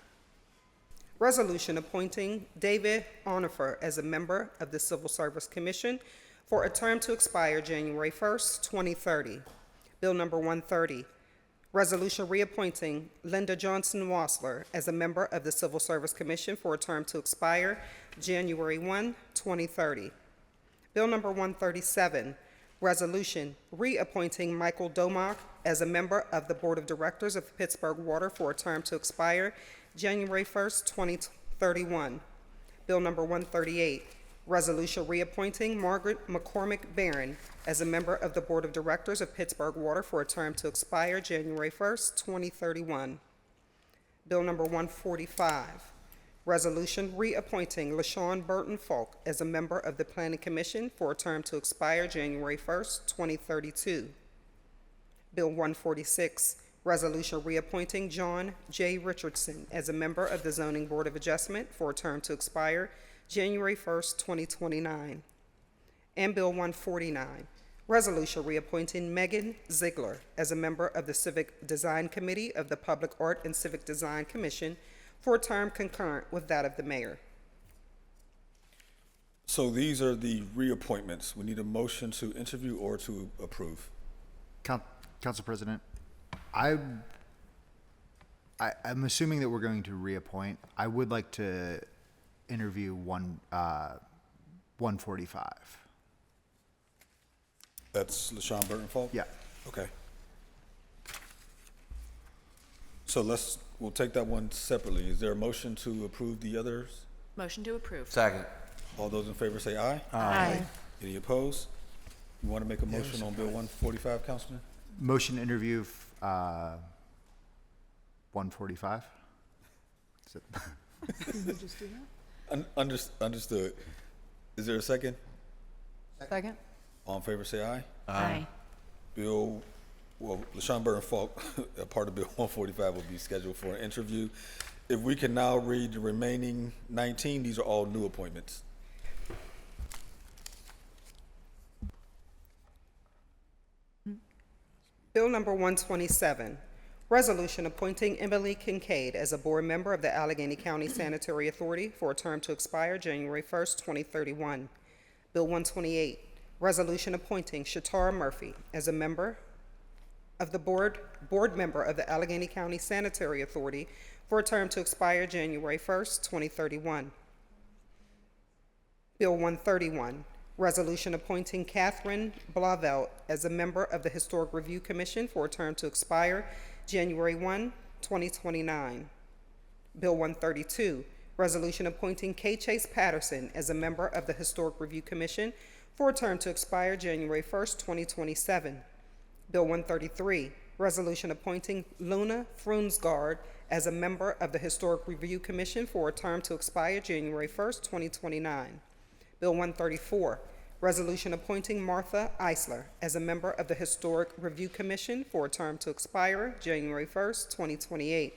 Speaker 23: resolution appointing David Onifer as a member of the Civil Service Commission for a term to expire January 1st, 2030. Bill number 130, resolution reappointing Linda Johnson Wassler as a member of the Civil Service Commission for a term to expire January 1, 2030. Bill number 137, Resolution reappointing Michael Domock as a member of the Board of Directors of Pittsburgh Water for a term to expire January 1st, 2031. Bill number 138, resolution reappointing Margaret McCormick Barron as a member of the Board of Directors of Pittsburgh Water for a term to expire January 1st, 2031. Bill number 145, resolution reappointing LaShawn Burton Falk as a member of the Planning Commission for a term to expire January 1st, 2032. Bill 146, resolution reappointing John J. Richardson as a member of the Zoning Board of Adjustment for a term to expire January 1st, 2029. And Bill 149, resolution reappointing Megan Ziegler as a member of the Civic Design Committee of the Public Art and Civic Design Commission for a term concurrent with that of the mayor.
Speaker 1: So these are the reappointments. We need a motion to interview or to approve.
Speaker 3: Council President, I'm assuming that we're going to reappoint. I would like to interview 145.
Speaker 1: That's LaShawn Burton Falk?
Speaker 3: Yeah.
Speaker 1: Okay. So we'll take that one separately. Is there a motion to approve the others?
Speaker 8: Motion to approve.
Speaker 4: Second.
Speaker 1: All those in favor say aye.
Speaker 8: Aye.
Speaker 1: Any opposed? You want to make a motion on Bill 145, Councilman?
Speaker 3: Motion to interview 145. Is it-
Speaker 1: Understood. Is there a second?
Speaker 8: Second.
Speaker 1: All in favor say aye.
Speaker 8: Aye.
Speaker 1: LaShawn Burton Falk, a part of Bill 145 will be scheduled for an interview. If we can now read the remaining 19, these are all new appointments.
Speaker 23: Bill number 127, resolution appointing Emily Kincaid as a board member of the Allegheny County Sanitary Authority for a term to expire January 1st, 2031. Bill 128, resolution appointing Shatara Murphy as a member of the board member of the Allegheny County Sanitary Authority for a term to expire January 1st, 2031. Bill 131, resolution appointing Catherine Blauvelt as a member of the Historic Review Commission for a term to expire January 1, 2029. Bill 132, resolution appointing K. Chase Patterson as a member of the Historic Review Commission for a term to expire January 1st, 2027. Bill 133, resolution appointing Luna Frunsgaard as a member of the Historic Review Commission for a term to expire January 1st, 2029. Bill 134, resolution appointing Martha Eisler as a member of the Historic Review Commission for a term to expire January 1st, 2028.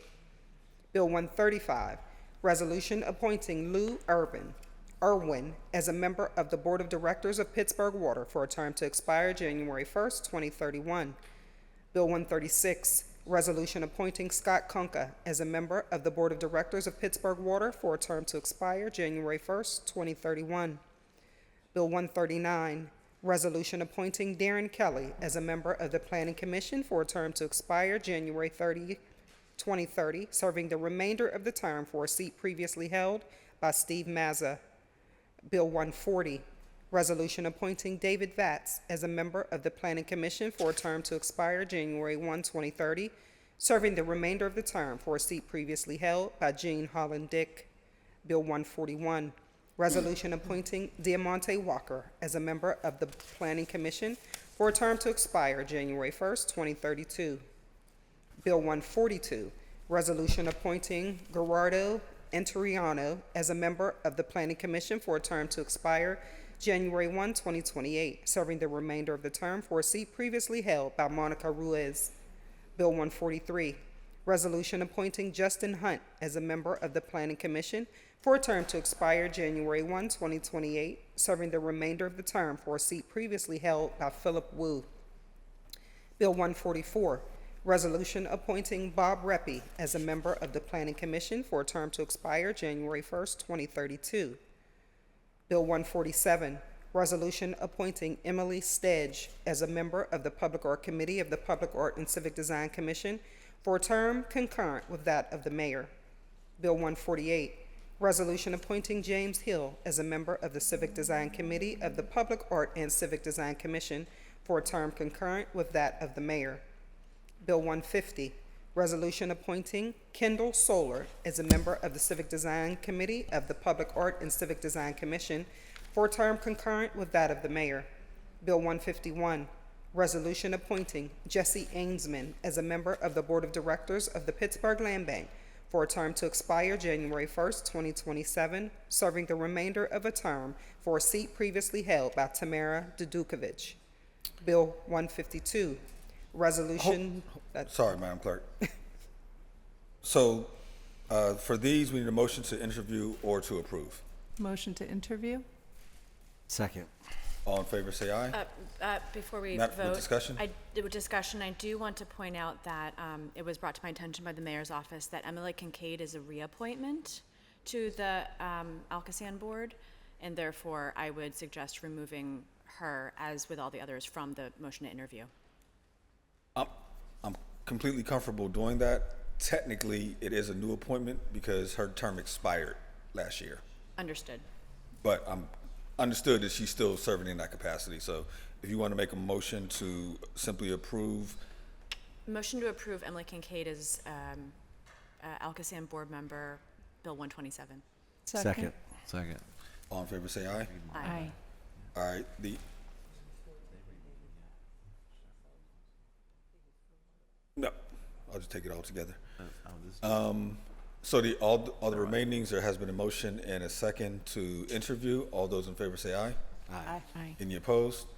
Speaker 23: Bill 135, resolution appointing Lou Irwin as a member of the Board of Directors of Pittsburgh Water for a term to expire January 1st, 2031. Bill 136, resolution appointing Scott Kunka as a member of the Board of Directors of Pittsburgh Water for a term to expire January 1st, 2031. Bill 139, resolution appointing Darren Kelly as a member of the Planning Commission for a term to expire January 30, 2030, serving the remainder of the term for a seat previously held by Steve Mazza. Bill 140, resolution appointing David Vatz as a member of the Planning Commission for a term to expire January 1, 2030, serving the remainder of the term for a seat previously held by Gene Holland Dick. Bill 141, resolution appointing Diamante Walker as a member of the Planning Commission for a term to expire January 1st, 2032. Bill 142, resolution appointing Gerardo Enteriano as a member of the Planning Commission for a term to expire January 1, 2028, serving the remainder of the term for a seat previously held by Monica Ruiz. Bill 143, resolution appointing Justin Hunt as a member of the Planning Commission for a term to expire January 1, 2028, serving the remainder of the term for a seat previously held by Philip Wu. Bill 144, resolution appointing Bob Reppy as a member of the Planning Commission for a term to expire January 1st, 2032. Bill 147, resolution appointing Emily Stedge as a member of the Public Art Committee of the Public Art and Civic Design Commission for a term concurrent with that of the mayor. Bill 148, resolution appointing James Hill as a member of the Civic Design Committee of the Public Art and Civic Design Commission for a term concurrent with that of the mayor. Bill 150, resolution appointing Kendall Solar as a member of the Civic Design Committee of the Public Art and Civic Design Commission for a term concurrent with that of the mayor. Bill 151, resolution appointing Jesse Ainsman as a member of the Board of Directors of the Pittsburgh Land Bank for a term to expire January 1st, 2027, serving the remainder of a term for a seat previously held by Tamara Dudukovich. Bill 152, resolution...
Speaker 1: Sorry, Madam Clerk. So, for these, we need a motion to interview or to approve.
Speaker 24: Motion to interview?
Speaker 12: Second.
Speaker 1: All in favor, say aye.
Speaker 8: Before we
Speaker 1: With
Speaker 8: vote.
Speaker 1: discussion?
Speaker 8: With discussion, I do want to point out that it was brought to my attention by the mayor's office that Emily Kincaid is a reappointment to the Alcoasand board, and therefore I would suggest removing her, as with all the others, from the motion to interview.
Speaker 1: I'm completely comfortable doing that. Technically, it is a new appointment because her term expired last year.
Speaker 8: Understood.
Speaker 1: But I'm understood that she's still serving in that capacity. So if you want to make a motion to simply approve.
Speaker 8: Motion to approve Emily Kincaid as Alcoasand board member, Bill 127.
Speaker 12: Second.
Speaker 4: Second.
Speaker 1: All in favor, say aye.
Speaker 8: Aye.
Speaker 1: All right, no, I'll just take it all together. So all the remainings, there has been a motion and a second to interview. All those in favor say aye.
Speaker 12: Aye.
Speaker 8: Aye.
Speaker 1: Any opposed?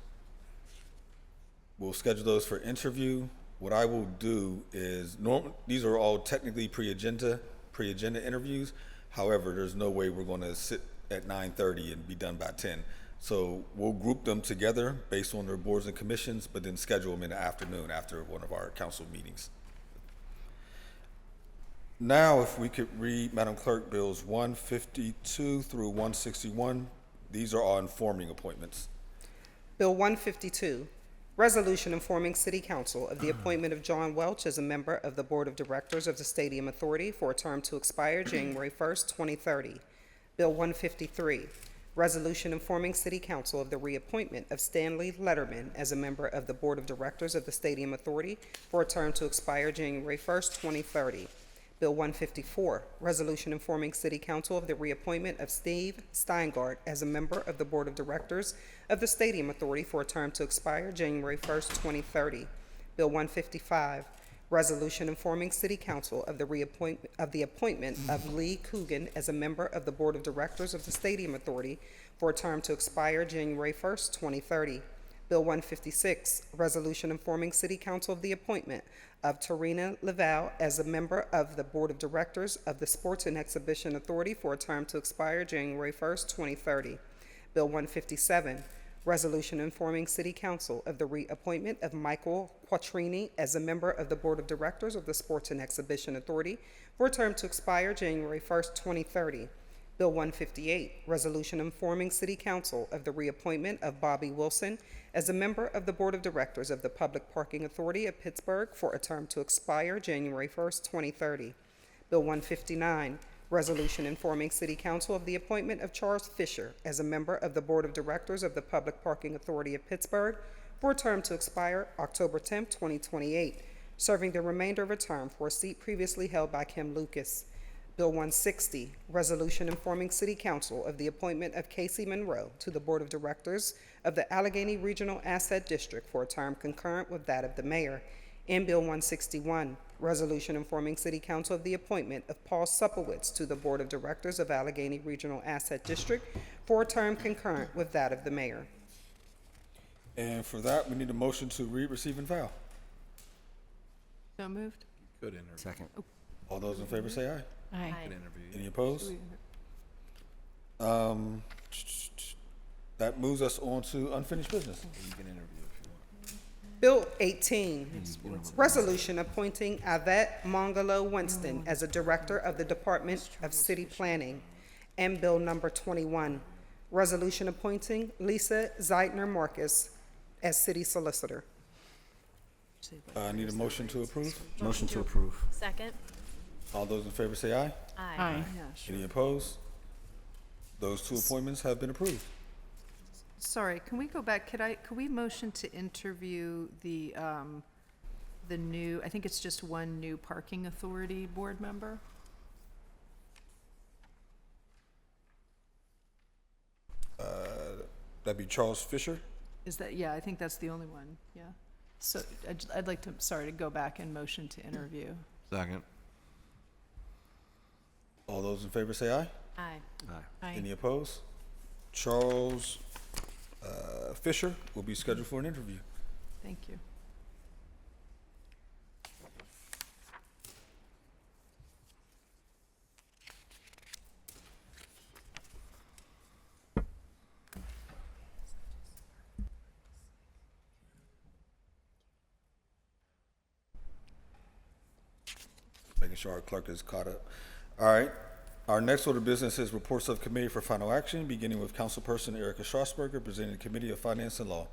Speaker 1: We'll schedule those for interview. What I will do is, these are all technically pre-agenda interviews. However, there's no way we're going to sit at 9:30 and be done by 10. So we'll group them together based on their boards and commissions, but then schedule them in the afternoon after one of our council meetings. Now, if we could read, Madam Clerk, Bills 152 through 161. These are all informing appointments.
Speaker 23: Bill 152, resolution informing City Council of the appointment of John Welch as a member of the Board of Directors of the Stadium Authority for a term to expire January 1st, 2030. Bill 153, resolution informing City Council of the reappointment of Stanley Letterman as a member of the Board of Directors of the Stadium Authority for a term to expire January 1st, 2030. Bill 154, resolution informing City Council of the reappointment of Steve Steingart as a member of the Board of Directors of the Stadium Authority for a term to expire January 1st, 2030. Bill 155, resolution informing City Council of the appointment of Lee Coogan as a member of the Board of Directors of the Stadium Authority for a term to expire January 1st, 2030. Bill 156, resolution informing City Council of the appointment of Tarina Laval as a member of the Board of Directors of the Sports and Exhibition Authority for a term to expire January 1st, 2030. Bill 157, resolution informing City Council of the reappointment of Michael Quattrini as a member of the Board of Directors of the Sports and Exhibition Authority for a term to expire January 1st, 2030. Bill 158, resolution informing City Council of the reappointment of Bobby Wilson as a member of the Board of Directors of the Public Parking Authority of Pittsburgh for a term to expire January 1st, 2030. Bill 159, resolution informing City Council of the appointment of Charles Fisher as a member of the Board of Directors of the Public Parking Authority of Pittsburgh for a term to expire October 10th, 2028, serving the remainder of a term for a seat previously held by Kim Lucas. Bill 160, resolution informing City Council of the appointment of Casey Monroe to the Board of Directors of the Allegheny Regional Asset District for a term concurrent with that of the mayor. And Bill 161, resolution informing City Council of the appointment of Paul Supplewitz to the Board of Directors of Allegheny Regional Asset District for a term concurrent with that of the mayor.
Speaker 1: And for that, we need a motion to read, receive, and file.
Speaker 24: So moved?
Speaker 4: Good interview.
Speaker 12: Second.
Speaker 1: All those in favor say aye.
Speaker 8: Aye.
Speaker 4: Good interview.
Speaker 1: Any opposed? That moves us on to unfinished business.
Speaker 4: You can interview if you want.
Speaker 23: Bill 18, resolution appointing Yvette Mongolo Winston as a director of the Department of City Planning. And Bill number 21, resolution appointing Lisa Zeitner Marcus as city solicitor.
Speaker 1: I need a motion to approve.
Speaker 12: Motion to approve.
Speaker 8: Second.
Speaker 1: All those in favor say aye.
Speaker 8: Aye.
Speaker 1: Any opposed? Those two appointments have been approved.
Speaker 23: Sorry, can we go back? Could we motion to interview the new, I think it's just one new parking authority board member?
Speaker 1: That'd be Charles Fisher.
Speaker 23: Is that, yeah, I think that's the only one, yeah. So I'd like to, sorry, to go back and motion to interview.
Speaker 4: Second.
Speaker 1: All those in favor say aye.
Speaker 8: Aye.
Speaker 4: Aye.
Speaker 1: Any opposed? Charles Fisher will be scheduled for an interview.
Speaker 23: Thank you.
Speaker 1: Making sure our clerk is caught up. All right. Our next order of business is reports of committee for final action, beginning with Councilperson Erica Strasburger, presenting the Committee of Finance and Law.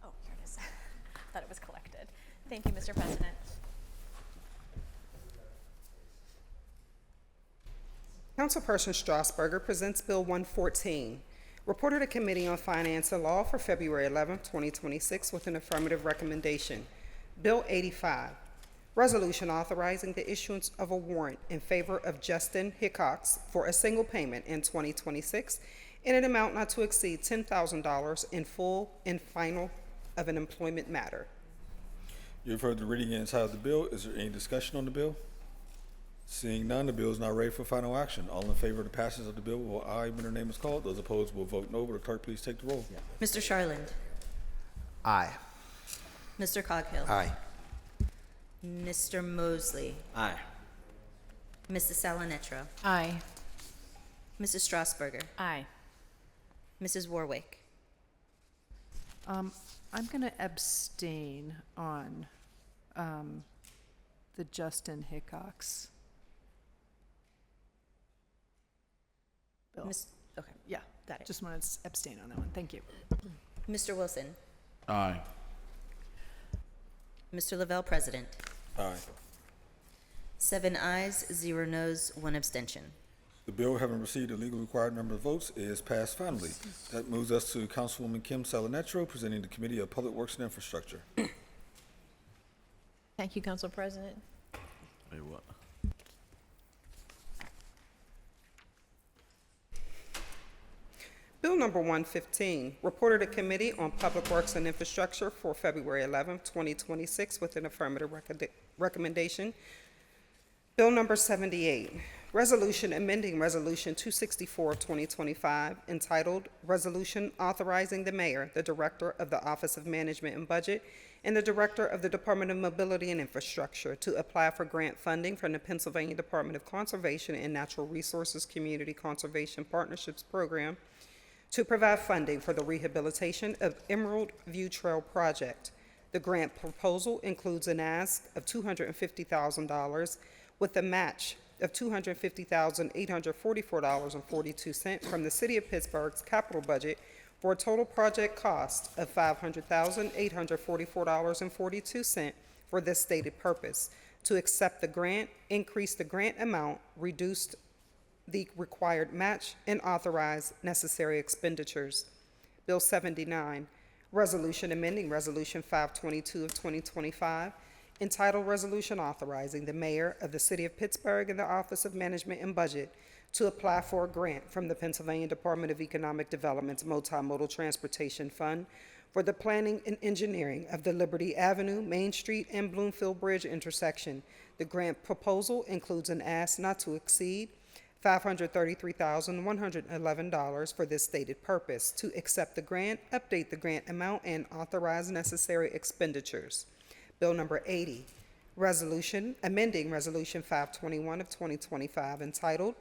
Speaker 8: Oh, here it is. Thought it was collected. Thank you, Mr. President.
Speaker 23: Councilperson Strasburger presents Bill 114, reported to Committee on Finance and Law for February 11, 2026, with an affirmative recommendation. Bill 85, resolution authorizing the issuance of a warrant in favor of Justin Hickox for a single payment in 2026 in an amount not to exceed $10,000 in full and final of an employment matter.
Speaker 1: You've heard the reading and title of the bill. Is there any discussion on the bill? Seeing none, the bill is now ready for final action. All in favor of the passage of the bill will aye when their name is called. Those opposed will vote no. Will the clerk please take the roll?
Speaker 2: Mr. Charland.
Speaker 3: Aye.
Speaker 2: Mr. Coghill.
Speaker 12: Aye.
Speaker 2: Mr. Mosley.
Speaker 12: Aye.
Speaker 2: Mrs. Salanetro.
Speaker 24: Aye.
Speaker 2: Mrs. Strasburger.
Speaker 8: Aye.
Speaker 2: Mrs. Warwick.
Speaker 23: I'm going to abstain on the Justin Hickox bill.
Speaker 2: Okay,
Speaker 23: Yeah,
Speaker 2: got it.
Speaker 23: just want to abstain on that one. Thank you.
Speaker 2: Mr. Wilson.
Speaker 4: Aye.
Speaker 2: Mr. Lavelle, President.
Speaker 1: Aye.
Speaker 2: 7 ayes, 0 noes, 1 abstention.
Speaker 1: The bill, having received the legal required number of votes, is passed finally. That moves us to Councilwoman Kim Salanetro, presenting the Committee of Public Works and Infrastructure.
Speaker 24: Thank you, Council President.
Speaker 4: Wait, what?
Speaker 23: Bill number 115, reported to Committee on Public Works and Infrastructure for February 11, 2026, with an affirmative recommendation. Bill number 78, resolution amending Resolution 264 of 2025, entitled Resolution Authorizing the Mayor, the Director of the Office of Management and Budget, and the Director of the Department of Mobility and Infrastructure to apply for grant funding from the Pennsylvania Department of Conservation and Natural Resources Community Conservation Partnerships Program to provide funding for the rehabilitation of Emerald View Trail Project. The grant proposal includes an ask of $250,000 with a match of $250,844.42 from the City of Pittsburgh's capital budget for a total project cost of $500,844.42 for this stated purpose. To accept the grant, increase the grant amount, reduce the required match, and authorize necessary expenditures. Bill 79, resolution amending Resolution 522 of 2025, entitled Resolution Authorizing the Mayor of the City of Pittsburgh and the Office of Management and Budget to apply for a grant from the Pennsylvania Department of Economic Development's Multimodal Transportation Fund for the planning and engineering of the Liberty Avenue, Main Street, and Bloomfield Bridge intersection. The grant proposal includes an ask not to exceed $533,111 for this stated purpose. To accept the grant, update the grant amount, and authorize necessary expenditures. Bill number 80, resolution amending Resolution 521 of 2025, entitled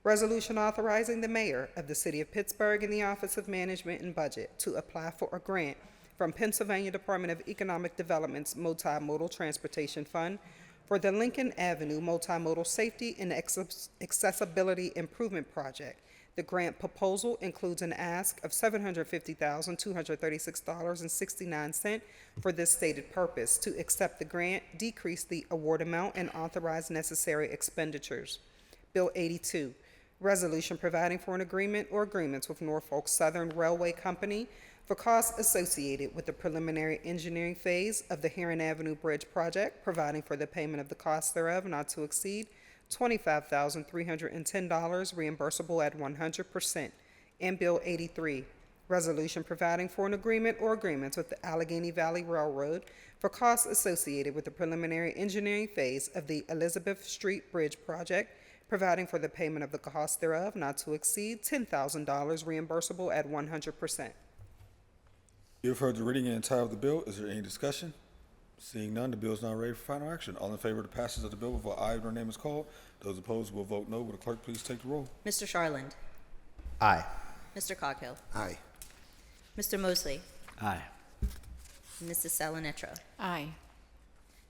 Speaker 23: Resolution Authorizing the Mayor of the City of Pittsburgh and the Office of Management and Budget to apply for a grant from Pennsylvania Department of Economic Development's Multimodal Transportation Fund for the Lincoln Avenue Multimodal Safety and Accessibility Improvement Project. The grant proposal includes an ask of $750,236.69 for this stated purpose. To accept the grant, decrease the award amount, and authorize necessary expenditures. Bill 82, Resolution providing for an agreement or agreements with Norfolk Southern Railway Company for costs associated with the preliminary engineering phase of the Heron Avenue Bridge project, providing for the payment of the costs thereof not to exceed $25,310, reimbursable at 100%. And Bill 83, resolution providing for an agreement or agreements with the Allegheny Valley Railroad for costs associated with the preliminary engineering phase of the Elizabeth Street Bridge project, providing for the payment of the cost thereof not to exceed $10,000, reimbursable at 100%.
Speaker 1: You have heard the reading and title of the bill. Is there any discussion? Seeing none, the bill is now ready for final action. All in favor of the passage of the bill with aye when her name is called. Those opposed will vote no. Will the clerk please take the roll?
Speaker 2: Mr. Charland.
Speaker 3: Aye.
Speaker 2: Mr. Coghill.
Speaker 3: Aye.
Speaker 2: Mr. Mosley.
Speaker 12: Aye.
Speaker 2: Mrs. Salonetra.
Speaker 24: Aye.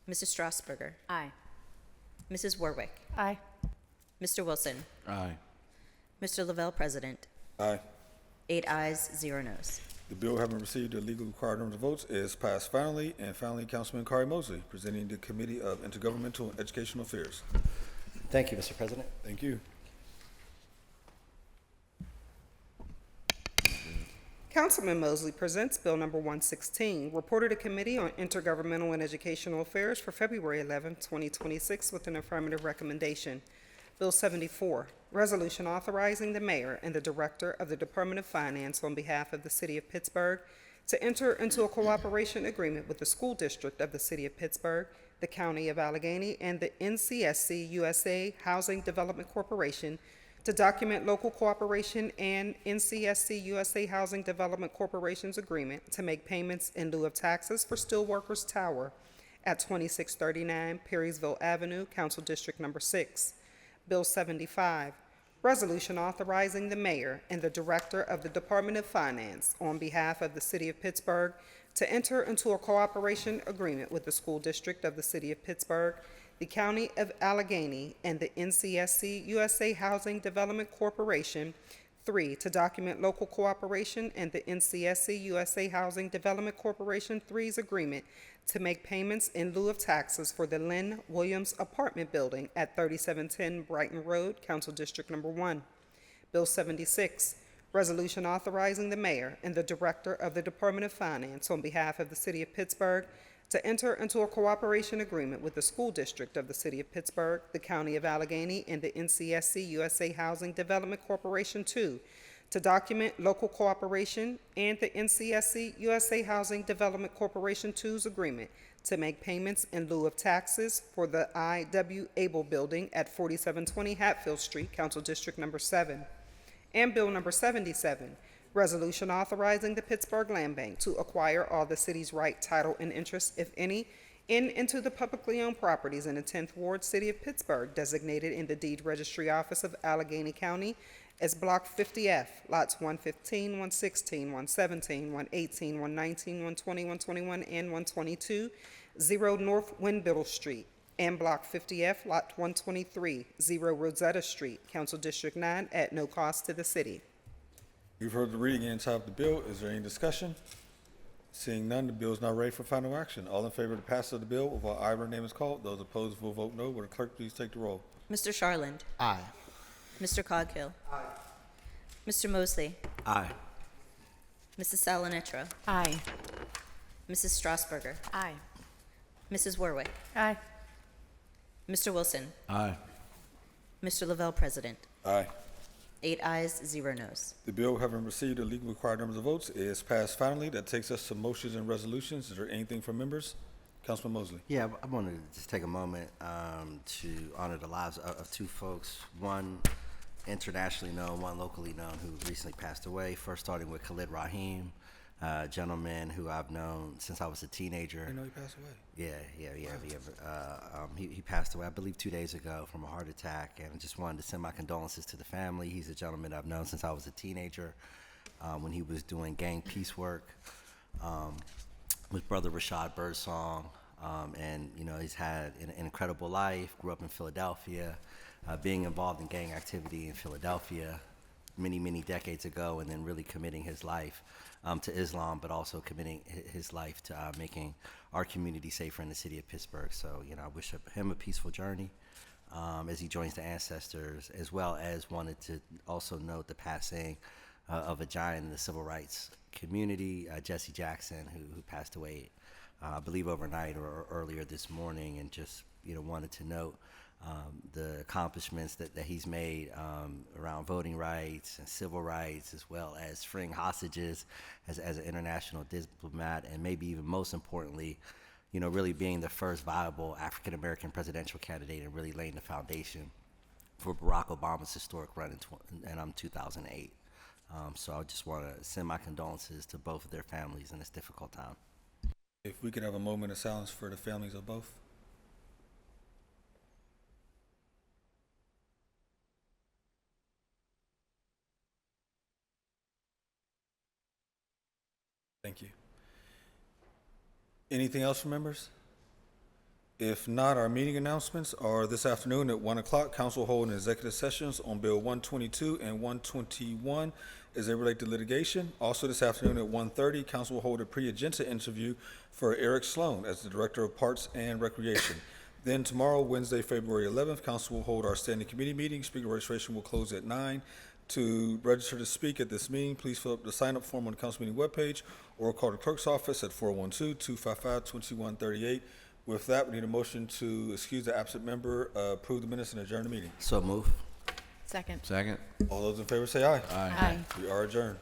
Speaker 2: Mrs. Strasburger.
Speaker 8: Aye.
Speaker 2: Mrs. Warwick.
Speaker 24: Aye.
Speaker 2: Mr. Wilson.
Speaker 4: Aye.
Speaker 2: Mr. Lavelle, President.
Speaker 1: Aye.
Speaker 2: 8 ayes, 0 noes.
Speaker 1: The bill, having received the legal required number of votes, is passed finally. And finally, Councilman Kari Mosley, presenting the Committee of Intergovernmental and Educational Affairs.
Speaker 12: Thank you, Mr. President.
Speaker 1: Thank you.
Speaker 23: Councilman Mosley presents Bill number 116, reported to Committee on Intergovernmental and Educational Affairs for February 11, 2026, with an affirmative recommendation. Bill 74, resolution authorizing the mayor and the director of the Department of Finance on behalf of the City of Pittsburgh to enter into a cooperation agreement with the School District of the City of Pittsburgh, the County of Allegheny, and the NCSC USA Housing Development Corporation to document local cooperation and NCSC USA Housing Development Corporation's agreement to make payments in lieu of taxes for Steelworkers Tower at 2639 Perrysville Avenue, Council District Number 6. Bill 75, resolution authorizing the mayor and the director of the Department of Finance on behalf of the City of Pittsburgh to enter into a cooperation agreement with the School District of the City of Pittsburgh, the County of Allegheny, and the NCSC USA Housing Development Corporation. 3, to document local cooperation and the NCSC USA Housing Development Corporation 3's agreement to make payments in lieu of taxes for the Lynn Williams apartment building at 3710 Brighton Road, Council District Number 1. Bill 76, resolution authorizing the mayor and the director of the Department of Finance on behalf of the City of Pittsburgh to enter into a cooperation agreement with the School District of the City of Pittsburgh, the County of Allegheny, and the NCSC USA Housing Development Corporation 2 to document local cooperation and the NCSC USA Housing Development Corporation 2's agreement to make payments in lieu of taxes for the I.W. Abel Building at 4720 Hatfield Street, Council District Number 7. And Bill number 77, resolution authorizing the Pittsburgh Land Bank to acquire all the city's right, title, and interest, if any, into the publicly owned properties in the 10th Ward, City of Pittsburgh, designated in the Deed Registry Office of Allegheny County as Block 50F, lots 115, 116, 117, 118, 119, 120, 121, and 122, 0 North Windbiddle Street, and Block 50F, Lot 123, 0 Rosetta Street, Council District 9, at no cost to the city.
Speaker 1: You've heard the reading and title of the bill. Is there any discussion? Seeing none, the bill is now ready for final action. All in favor of the passage of the bill, while aye when her name is called. Those opposed will vote no. Will the clerk please take the roll?
Speaker 2: Mr. Charland.
Speaker 3: Aye.
Speaker 2: Mr. Coghill. Aye. Mr. Mosley.
Speaker 12: Aye.
Speaker 2: Mrs. Salonetra.
Speaker 24: Aye.
Speaker 2: Mrs. Strasburger.
Speaker 8: Aye.
Speaker 2: Mrs. Warwick.
Speaker 24: Aye.
Speaker 2: Mr. Wilson.
Speaker 4: Aye.
Speaker 2: Mr. Lavelle, President.
Speaker 1: Aye.
Speaker 2: 8 ayes, 0 noes.
Speaker 1: The bill, having received the legally required numbers of votes, is passed finally. That takes us to motions and resolutions. Is there anything from members? Councilman Mosley.
Speaker 12: Yeah, I wanted to just take a moment to honor the lives of two folks, one internationally known, one locally known, who recently passed away. First, starting with Khalid Rahim, a gentleman who I've known since I was a teenager.
Speaker 1: I know he passed away.
Speaker 12: He passed away, I believe, 2 days ago from a heart attack, and I just wanted to send my condolences to the family. He's a gentleman I've known since I was a teenager, when he was doing gang peace work with Brother Rashad Birdsong, and he's had an incredible life. Grew up in Philadelphia, being involved in gang activity in Philadelphia many decades ago, and then really committing his life to Islam, but also committing his life to making our community safer in the city of Pittsburgh. So, I wish him a peaceful journey. as he joins the ancestors, as well as wanted to also note the passing of a giant in the civil rights community, Jesse Jackson, who passed away, I believe overnight or earlier this morning, and just wanted to note the accomplishments that he's made around voting rights and civil rights, as well as freeing hostages as an international diplomat, and maybe even most importantly, really being the first viable African-American presidential candidate and really laying the foundation for Barack Obama's historic run in 2008. So I just want to send my condolences to both of their families in this difficult time.
Speaker 1: If we could have a moment of silence for the families of both. Thank you. Anything else from members? If not, our meeting announcements are this afternoon at 1 o'clock. Council will hold an executive sessions on Bill 122 and 121 as they relate to litigation. Also this afternoon at 1:30, Council will hold a pre-agenda interview for Eric Sloan as the Director of Parks and Recreation. Then tomorrow, Wednesday, February 11th, Council will hold our standing committee meeting. Speaker registration will close at 9. To register to speak at this meeting, please fill up the sign-up form on the council meeting webpage or call the clerk's office at 412-255-2138. With that, we need a motion to excuse the absent member, approve the minutes, and adjourn the meeting.
Speaker 12: So move.
Speaker 8: Second.
Speaker 4: Second.
Speaker 1: All those in favor say aye.
Speaker 4: Aye.
Speaker 1: We are adjourned.